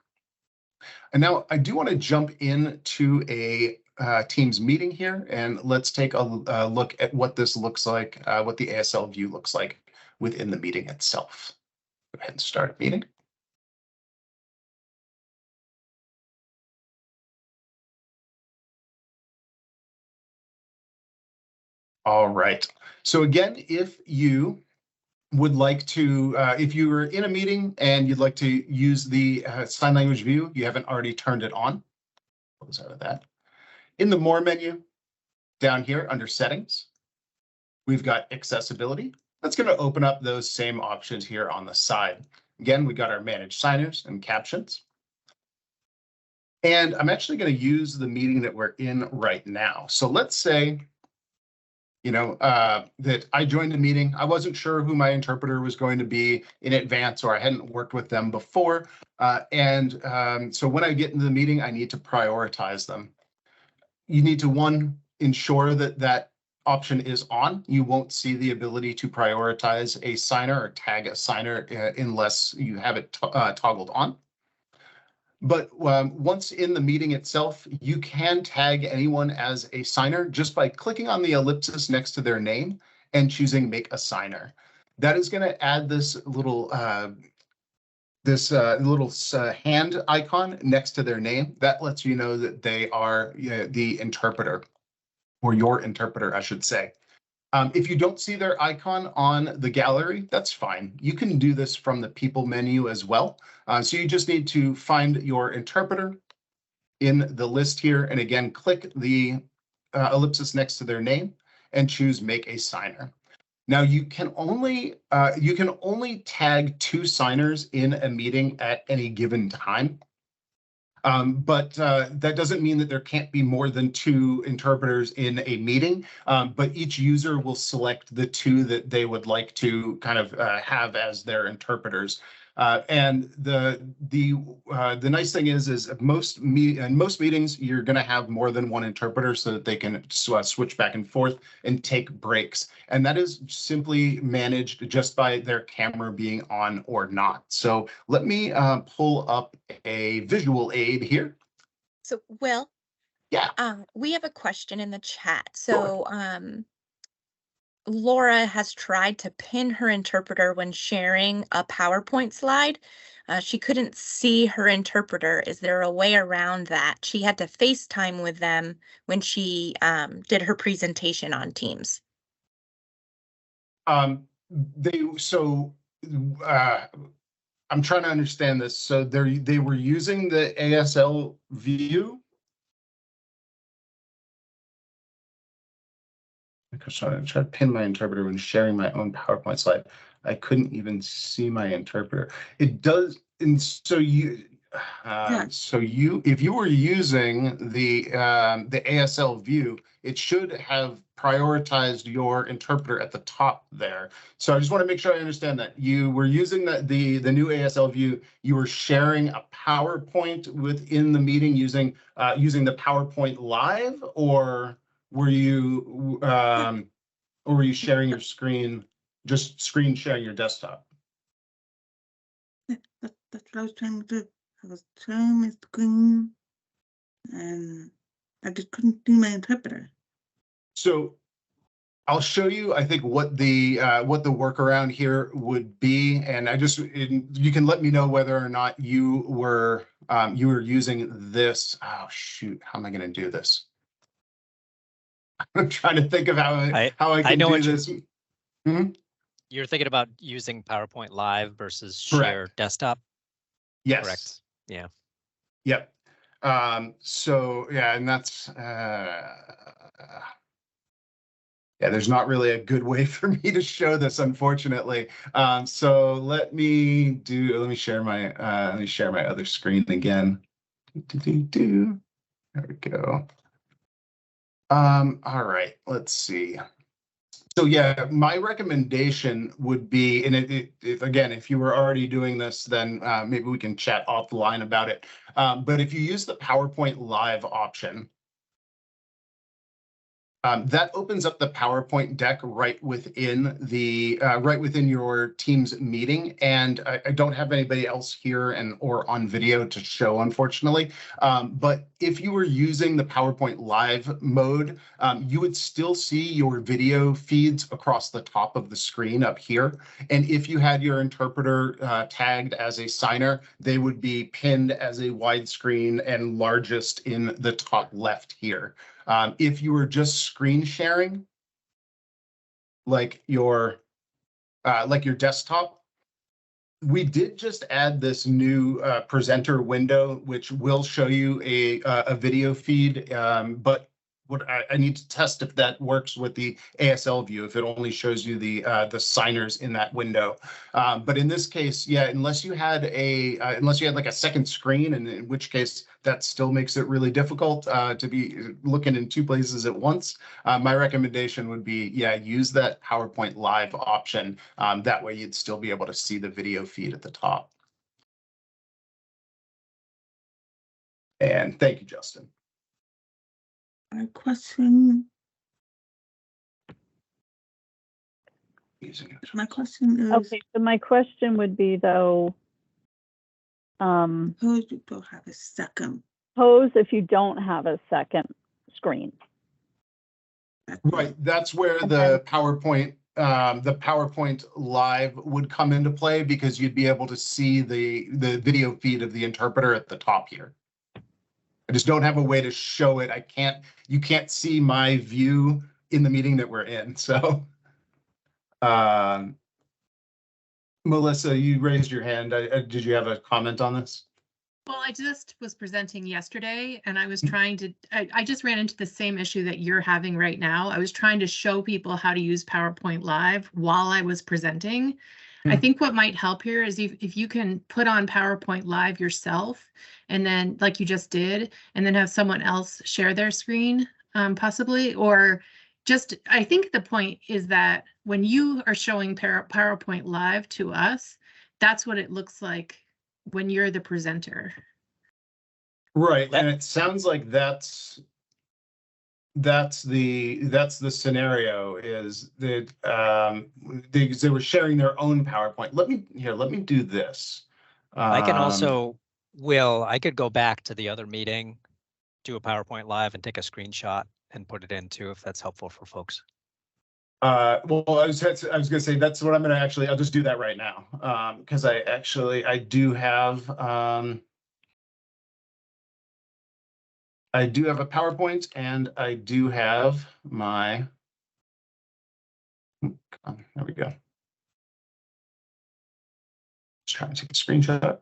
And now I do want to jump into a Teams meeting here, and let's take a look at what this looks like, what the ASL view looks like within the meeting itself. Go ahead and start a meeting. All right. So again, if you would like to, if you were in a meeting and you'd like to use the sign language view, you haven't already turned it on. Close out of that. In the More menu, down here under Settings, we've got Accessibility. That's going to open up those same options here on the side. Again, we got our Manage Signers and Captions. And I'm actually going to use the meeting that we're in right now. So let's say, you know, that I joined a meeting. I wasn't sure who my interpreter was going to be in advance, or I hadn't worked with them before. So when I get into the meeting, I need to prioritize them. You need to, ensure that that option is on. You won't see the ability to prioritize a signer or tag a signer unless you have it toggled on. But once in the meeting itself, you can tag anyone as a signer just by clicking on the ellipsis next to their name and choosing Make a Signer. That is going to add this little hand icon next to their name. That lets you know that they are the interpreter, or your interpreter, I should say. If you don't see their icon on the gallery, that's fine. You can do this from the People menu as well. So you just need to find your interpreter in the list here, and again, click the ellipsis next to their name and choose Make a Signer. Now you can only tag 2 signers in a meeting at any given time. But that doesn't mean that there can't be more than 2 interpreters in a meeting, but each user will select the 2 that they would like to kind of have as their interpreters. And the nice thing is in most meetings, you're going to have more than 1 interpreter so that they can switch back and forth and take breaks. And that is simply managed just by their camera being on or not. So let me pull up a visual aid here. So, Will? Yeah. We have a question in the chat. So, Laura has tried to pin her interpreter when sharing a PowerPoint slide. She couldn't see her interpreter. Is there a way around that? She had to FaceTime with them when she did her presentation on Teams. I'm trying to understand this. So they were using the ASL view. Because I tried to pin my interpreter when sharing my own PowerPoint slide. I couldn't even see my interpreter. It does, and so if you were using the ASL view, it should have prioritized your interpreter at the top there. So I just want to make sure I understand that you were using the new ASL view. You were sharing a PowerPoint within the meeting using the PowerPoint Live, or were you sharing your screen, just screen sharing your desktop? That's what I was trying to do. I was sharing my screen and I just couldn't see my interpreter. So I'll show you, I think, what the workaround here would be, and you can let me know whether or not you were using this. Oh shoot, how am I going to do this? I'm trying to think of how I can know do what you- this. Hmm? You're thinking about using PowerPoint Live versus Correct. share desktop? Yes. Correct. Yeah. Yep. So yeah, and that's yeah, there's not really a good way for me to show this, unfortunately. So let me share my other screen again. There we go. All right, let's see. So yeah, my recommendation would be, and again, if you were already doing this, then maybe we can chat offline about it. But if you use the PowerPoint Live option, that opens up the PowerPoint deck right within your Teams meeting, and I don't have anybody else here or on video to show, unfortunately. But if you were using the PowerPoint Live mode, you would still see your video feeds across the top of the screen up here. And if you had your interpreter tagged as a signer, they would be pinned as a widescreen and largest in the top left here. If you were just screen sharing, like your desktop, we did just add this new presenter window, which will show you a video feed. But what I need to test if that works with the ASL view, if it only shows you the signers in that window. But in this case, yeah, unless you had like a second screen, and in which case that still makes it really difficult to be looking in two places at once. My recommendation would be, yeah, use that PowerPoint Live option. That way you'd still be able to see the video feed at the top. And thank you, Justin. My question. My question is. Okay, so my question would be though, Suppose you don't have a second. suppose if you don't have a second screen. Right, that's where the PowerPoint Live would come into play, because you'd be able to see the video feed of the interpreter at the top here. I just don't have a way to show it. You can't see my view in the meeting that we're in. So, Melissa, you raised your hand. Did you have a comment on this? Well, I just was presenting yesterday and I was trying to, I just ran into the same issue that you're having right now. I was trying to show people how to use PowerPoint Live while I was presenting. I think what might help here is if you can put on PowerPoint Live yourself, and then like you just did, and then have someone else share their screen, possibly, or just, I think the point is that when you are showing PowerPoint Live to us, that's what it looks like when you're the presenter. Right, and it sounds like that's the scenario, is that they were sharing their own PowerPoint. Let me do this. I can also, I could go back to the other meeting, do a PowerPoint Live and take a screenshot and put it in too, if that's helpful for folks. Well, I was gonna say that's what I'm gonna I'll just do that right now, because I do have a PowerPoint, and I do have my, there we go. Just trying to take a screenshot.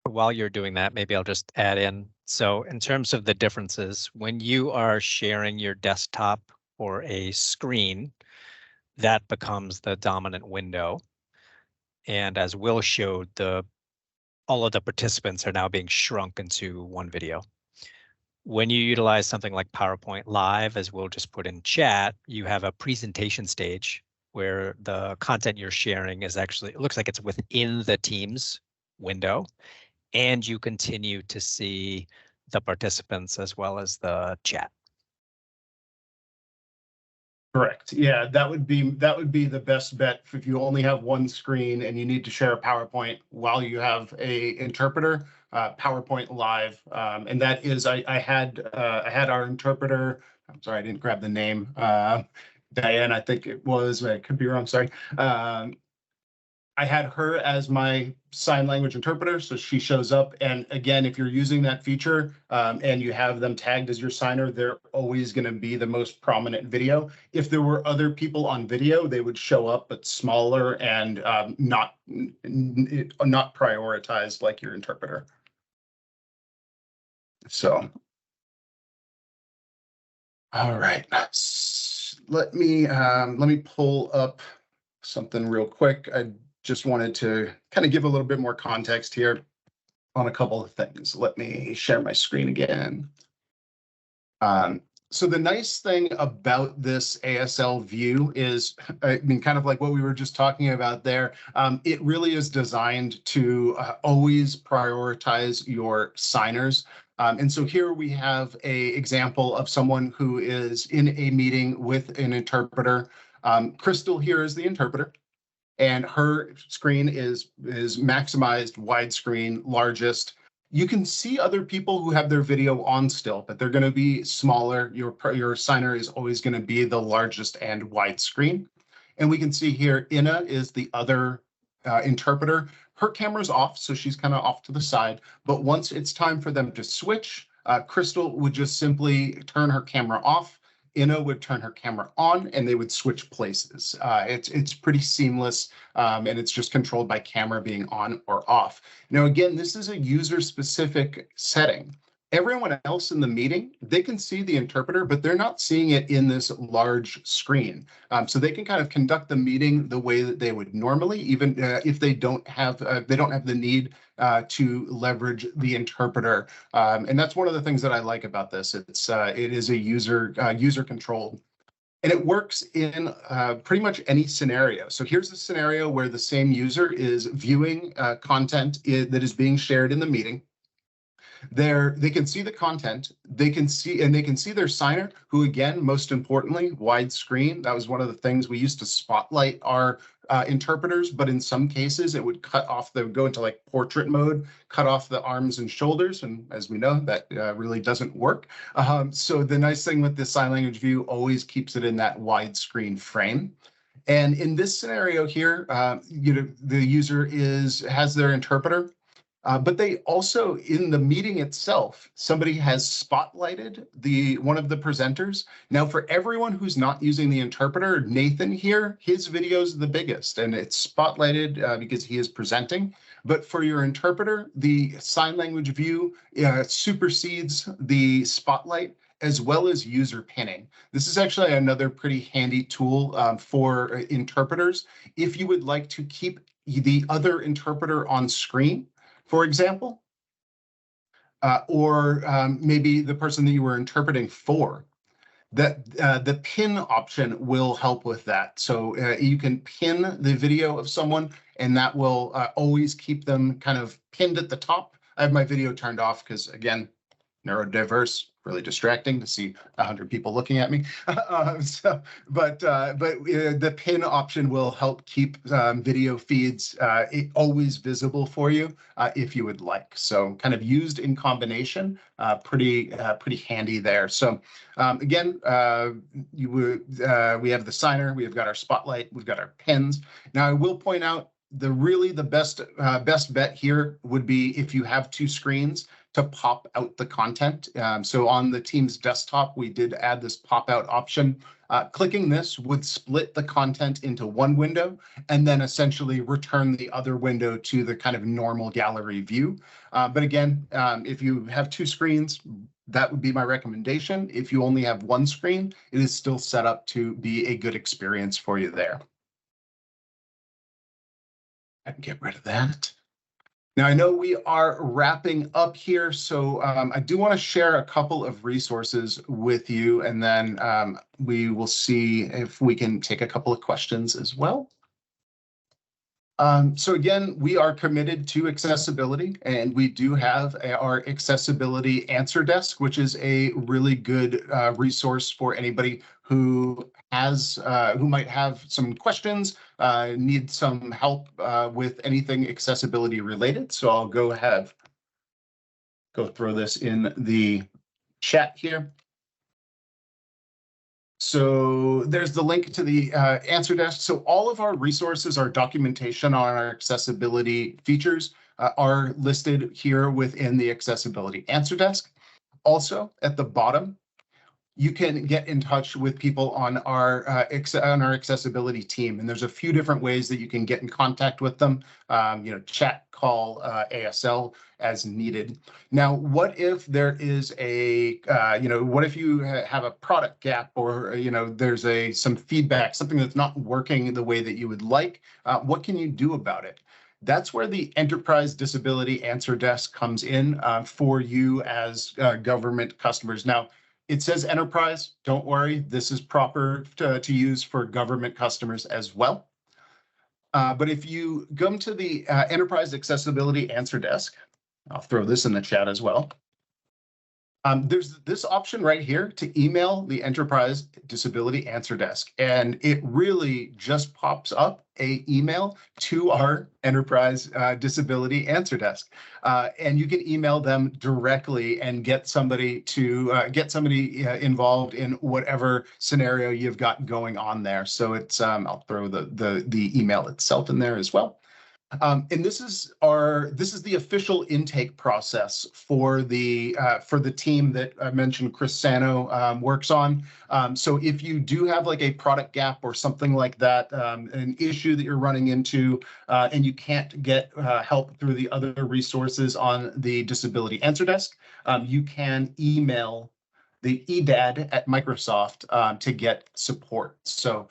While you're doing that, maybe I'll just add in. So in terms of the differences, when you are sharing your desktop or a screen, that becomes the dominant window. And as Will showed, all of the participants are now being shrunk into one video. When you utilize something like PowerPoint Live, as Will just put in chat, you have a presentation stage where the content you're sharing is actually, it looks like it's within the Teams window, and you continue to see the participants as well as the chat. Correct. Yeah, that would be the best bet if you only have one screen and you need to share a PowerPoint while you have a interpreter. PowerPoint Live, and that is I had our interpreter. I'm sorry, I didn't grab the name. Diane, I think it was. I could be wrong. Sorry. I I had her as my sign language interpreter, so she shows up. And again, if you're using that feature and you have them tagged as your signer, they're always going to be the most prominent video. If there were other people on video, they would show up, but smaller and not prioritized like your interpreter. So, all right, let me pull up something real quick. I just wanted to kind of give a little bit more context here on a couple of things. Let me share my screen again. So the nice thing about this ASL view is, I mean, kind of like what we were just talking about there, it really is designed to always prioritize your signers. And so here we have an example of someone who is in a meeting with an interpreter. Crystal here is the interpreter, and her screen is maximized widescreen, largest. You can see other people who have their video on still, but they're going to be smaller. Your signer is always going to be the largest and widescreen. And we can see here, Inna is the other interpreter. Her camera's off, so she's kind of off to the side. But once it's time for them to switch, Crystal would just simply turn her camera off. Inna would turn her camera on and they would switch places. It's pretty seamless and it's just controlled by camera being on or off. Now, again, this is a user specific setting. Everyone else in the meeting, they can see the interpreter, but they're not seeing it in this large screen. So they can kind of conduct the meeting the way that they would normally, even if they don't have the need to leverage the interpreter. And that's one of the things that I like about this. It is a user controlled. And it works in pretty much any scenario. So here's a scenario where the same user is viewing content that is being shared in the meeting. They can see the content, they can see their signer, who again, most importantly, widescreen. That was one of the things we used to spotlight our interpreters, but in some cases it would go into like portrait mode, cut off the arms and shoulders. And as we know, that really doesn't work. So the nice thing with the sign language view always keeps it in that widescreen frame. And in this scenario here, the user has their interpreter. But they also, in the meeting itself, somebody has spotlighted one of the presenters. Now, for everyone who's not using the interpreter, Nathan here, his video is the biggest, and it's spotlighted because he is presenting. But for your interpreter, the sign language view supersedes the spotlight, as well as user pinning. This is actually another pretty handy tool for interpreters. If you would like to keep the other interpreter on screen, for example, or maybe the person that you were interpreting for, that the pin option will help with that. So you can pin the video of someone, and that will always keep them kind of pinned at the top. I have my video turned off because, again, neurodiverse, really distracting to see 100 people looking at me. But the pin option will help keep video feeds always visible for you if you would like. So kind of used in combination, pretty handy there. So again, we have the signer, we've got our spotlight, we've got our pins. Now I will point out the best bet here would be if you have two screens, to pop out the content. So on the Teams desktop, we did add this pop out option. Clicking this would split the content into one window and then essentially return the other window to the kind of normal gallery view. But again, if you have two screens, that would be my recommendation. If you only have one screen, it is still set up to be a good experience for you there. I can get rid of that. Now, I know we are wrapping up here, so I do want to share a couple of resources with you, and then we will see if we can take a couple of questions as well. So again, we are committed to accessibility, and we do have our accessibility answer desk, which is a really good resource for anybody who might have some questions, need some help with anything accessibility related. So I'll go throw this in the chat here. So there's the link to the answer desk. So all of our resources, our documentation on our accessibility features are listed here within the accessibility answer desk. Also, at the bottom, you can get in touch with people on our accessibility team, and there's a few different ways that you can get in contact with them. Chat, call, ASL as needed. Now, what if there is a, what if you have a product gap, or there's some feedback, something that's not working the way that you would like? What can you do about it? That's where the Enterprise Disability Answer Desk comes in for you as government customers. Now, it says enterprise, don't worry, this is proper to use for government customers as well. But if you come to the Enterprise Accessibility Answer Desk, I'll throw this in the chat as well. There's this option right here to email the Enterprise Disability Answer Desk, and it really just pops up an email to our Enterprise Disability Answer Desk, and you can email them directly and get somebody involved in whatever scenario you've got going on there. So it's I'll throw the email itself in there as well. And this is the official intake process for the team that I mentioned Chris Sano works on. So if you do have like a product gap or something like that, an issue that you're running into, and you can't get help through the other resources on the Disability Answer Desk, you can email the EDAD at Microsoft to get support. So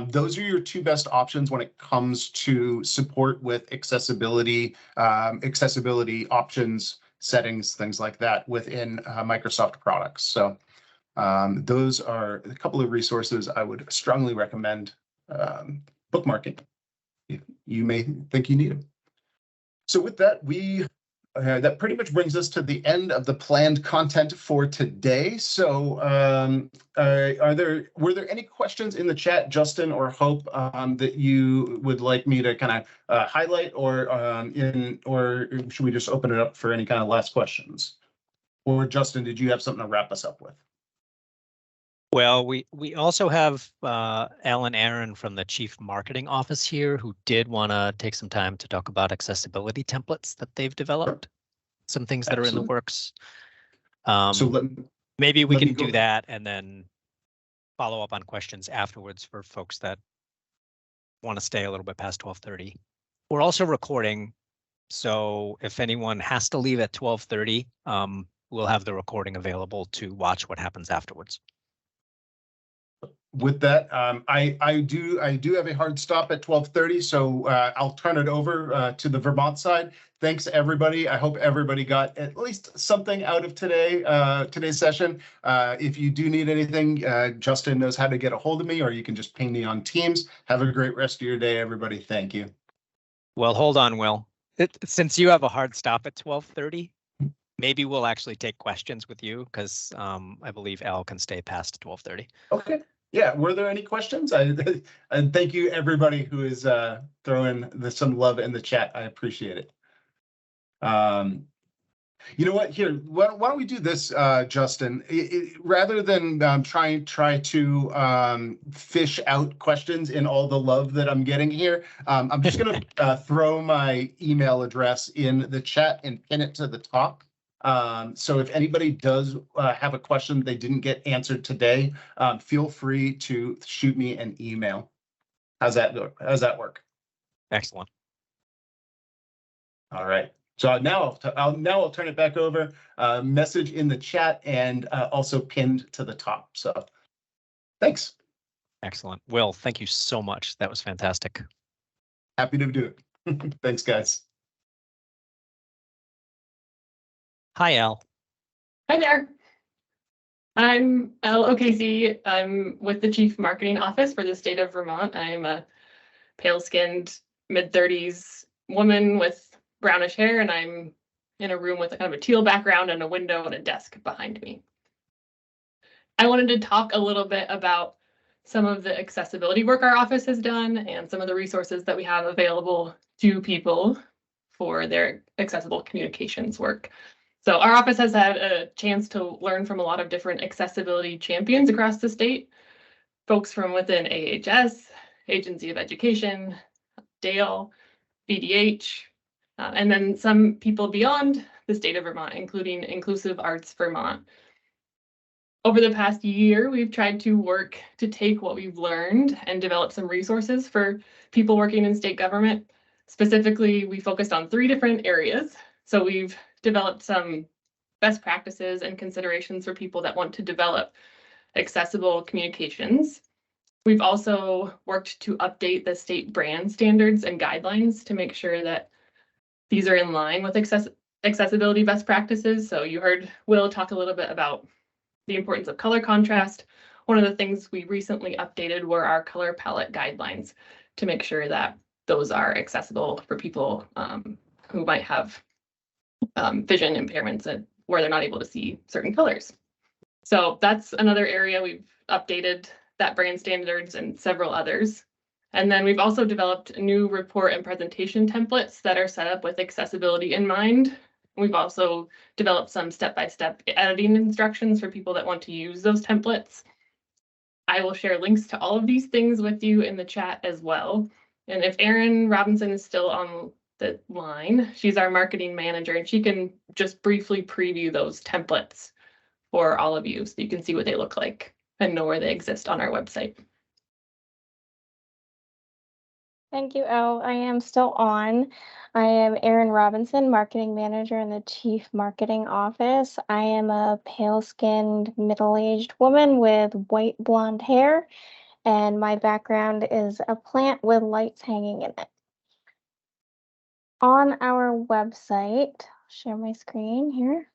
those are your two best options when it comes to support with accessibility options, settings, things like that within Microsoft products. So those are a couple of resources I would strongly recommend bookmarking if you may think you need them. So with that, that pretty much brings us to the end of the planned content for today. So were there any questions in the chat, Justin or Hope, that you would like me to kind of highlight, or should we just open it up for any kind of last questions? Or Justin, did you have something to wrap us up with? Well, we also have Alan Aaron from the Chief Marketing Office here, who did want to take some time to talk about accessibility templates that they've developed, some things that are in the works. So maybe we can do that and then follow up on questions afterwards for folks that want to stay a little bit past 12:30. We're also recording, so if anyone has to leave at 12:30, we'll have the recording available to watch what happens afterwards. With that, I do have a hard stop at 12:30, so I'll turn it over to the Vermont side. Thanks, everybody. I hope everybody got at least something out of today's session. If you do need anything, Justin knows how to get a hold of me, or you can just ping me on Teams. Have a great rest of your day, everybody. Thank you. Well, hold on, Will. Since you have a hard stop at 12:30, maybe we'll actually take questions with you, because I believe Al can stay past 12:30. Okay. Yeah, were there any questions? And thank you, everybody who is throwing some love in the chat. I appreciate it. You know what? Here, why don't we do this, Justin? Rather than try to fish out questions in all the love that I'm getting here, I'm just going to throw my email address in the chat and pin it to the top. So if anybody does have a question they didn't get answered today, feel free to shoot me an email. How's that work? Excellent. All right. So now I'll turn it back over. Message in the chat and also pinned to the top. So thanks. Excellent. Will, thank you so much. That was fantastic. Happy to do it. Thanks, guys. Hi, Al. Hi there. I'm Elle O'Casey. I'm with the Chief Marketing Office for the state of Vermont. I'm a pale-skinned, mid-30s woman with brownish hair, and I'm in a room with a kind of a teal background and a window and a desk behind me. I wanted to talk a little bit about some of the accessibility work our office has done and some of the resources that we have available to people for their accessible communications work. So our office has had a chance to learn from a lot of different accessibility champions across the state. folks from within AHS, Agency of Education, Dale, VDH, and then some people beyond the state of Vermont, including Inclusive Arts Vermont. Over the past year, we've tried to work to take what we've learned and develop some resources for people working in state government. Specifically, we focused on 3 different areas. So we've developed some best practices and considerations for people that want to develop accessible communications. We've also worked to update the state brand standards and guidelines to make sure that these are in line with accessibility best practices. So you heard Will talk a little bit about the importance of color contrast. One of the things we recently updated were our color palette guidelines to make sure that those are accessible for people who might have vision impairments where they're not able to see certain colors. So that's another area. We've updated that brand standards and several others. And then we've also developed new report and presentation templates that are set up with accessibility in mind. We've also developed some step-by-step editing instructions for people that want to use those templates. I will share links to all of these things with you in the chat as well. And if Erin Robinson is still on the line, she's our marketing manager, and she can just briefly preview those templates for all of you so you can see what they look like and know where they exist on our website. Thank you, Elle. I am still on. I am Erin Robinson, Marketing Manager in the Chief Marketing Office. I am a pale-skinned, middle-aged woman with white blonde hair, and my background is a plant with lights hanging in it. On our website, I'll share my screen here.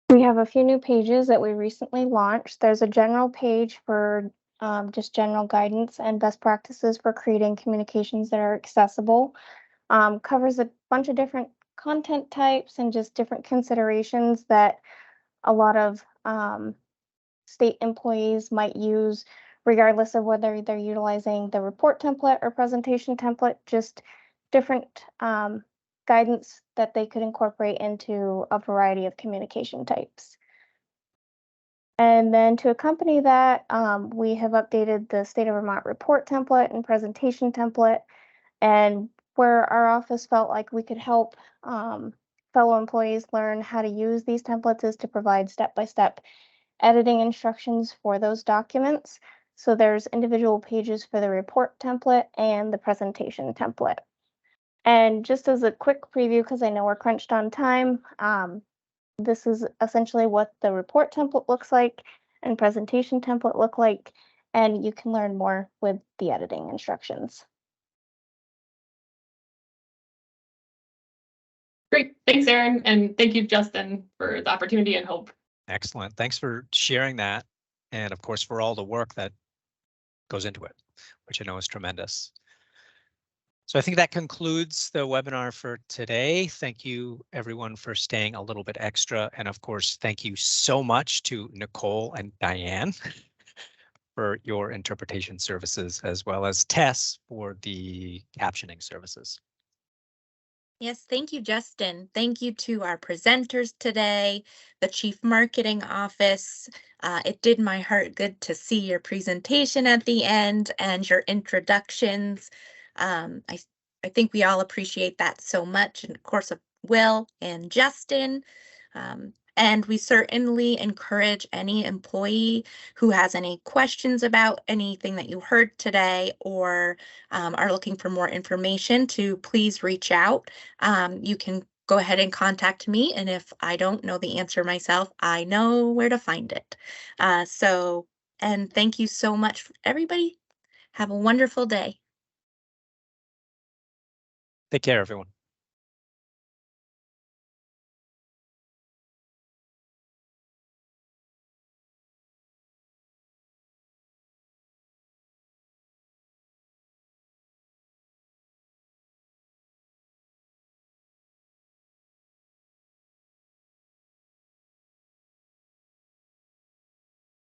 We have a few new pages that we recently launched. There's a general page for just general guidance and best practices for creating communications that are accessible. Covers a bunch of different content types and just different considerations that a lot of state employees might use, regardless of whether they're utilizing the report template or presentation template, just different guidance that they could incorporate into a variety of communication types. And then to accompany that, we have updated the State of Vermont report template and presentation template. And where our office felt like we could help fellow employees learn how to use these templates is to provide step-by-step editing instructions for those documents. So there's individual pages for the report template and the presentation template. And just as a quick preview, because I know we're crunched on time, this is essentially what the report template looks like and presentation template look like, and you can learn more with the editing instructions. Great, thanks, Erin, and thank you, Justin, for the opportunity and Hope. Excellent. Thanks for sharing that. And of course, for all the work that goes into it, which I know is tremendous. So I think that concludes the webinar for today. Thank you everyone for staying a little bit extra. And of course, thank you so much to Nicole and Diane for your interpretation services, as well as Tess for the captioning services. Yes, thank you, Justin. Thank you to our presenters today, the Chief Marketing Office. It did my heart good to see your presentation at the end and your introductions. I think we all appreciate that so much, and of course, Will and Justin. And we certainly encourage any employee who has any questions about anything that you heard today or are looking for more information to please reach out. You can go ahead and contact me, and if I don't know the answer myself, I know where to find it. And thank you so much, everybody. Have a wonderful day. Take care, everyone.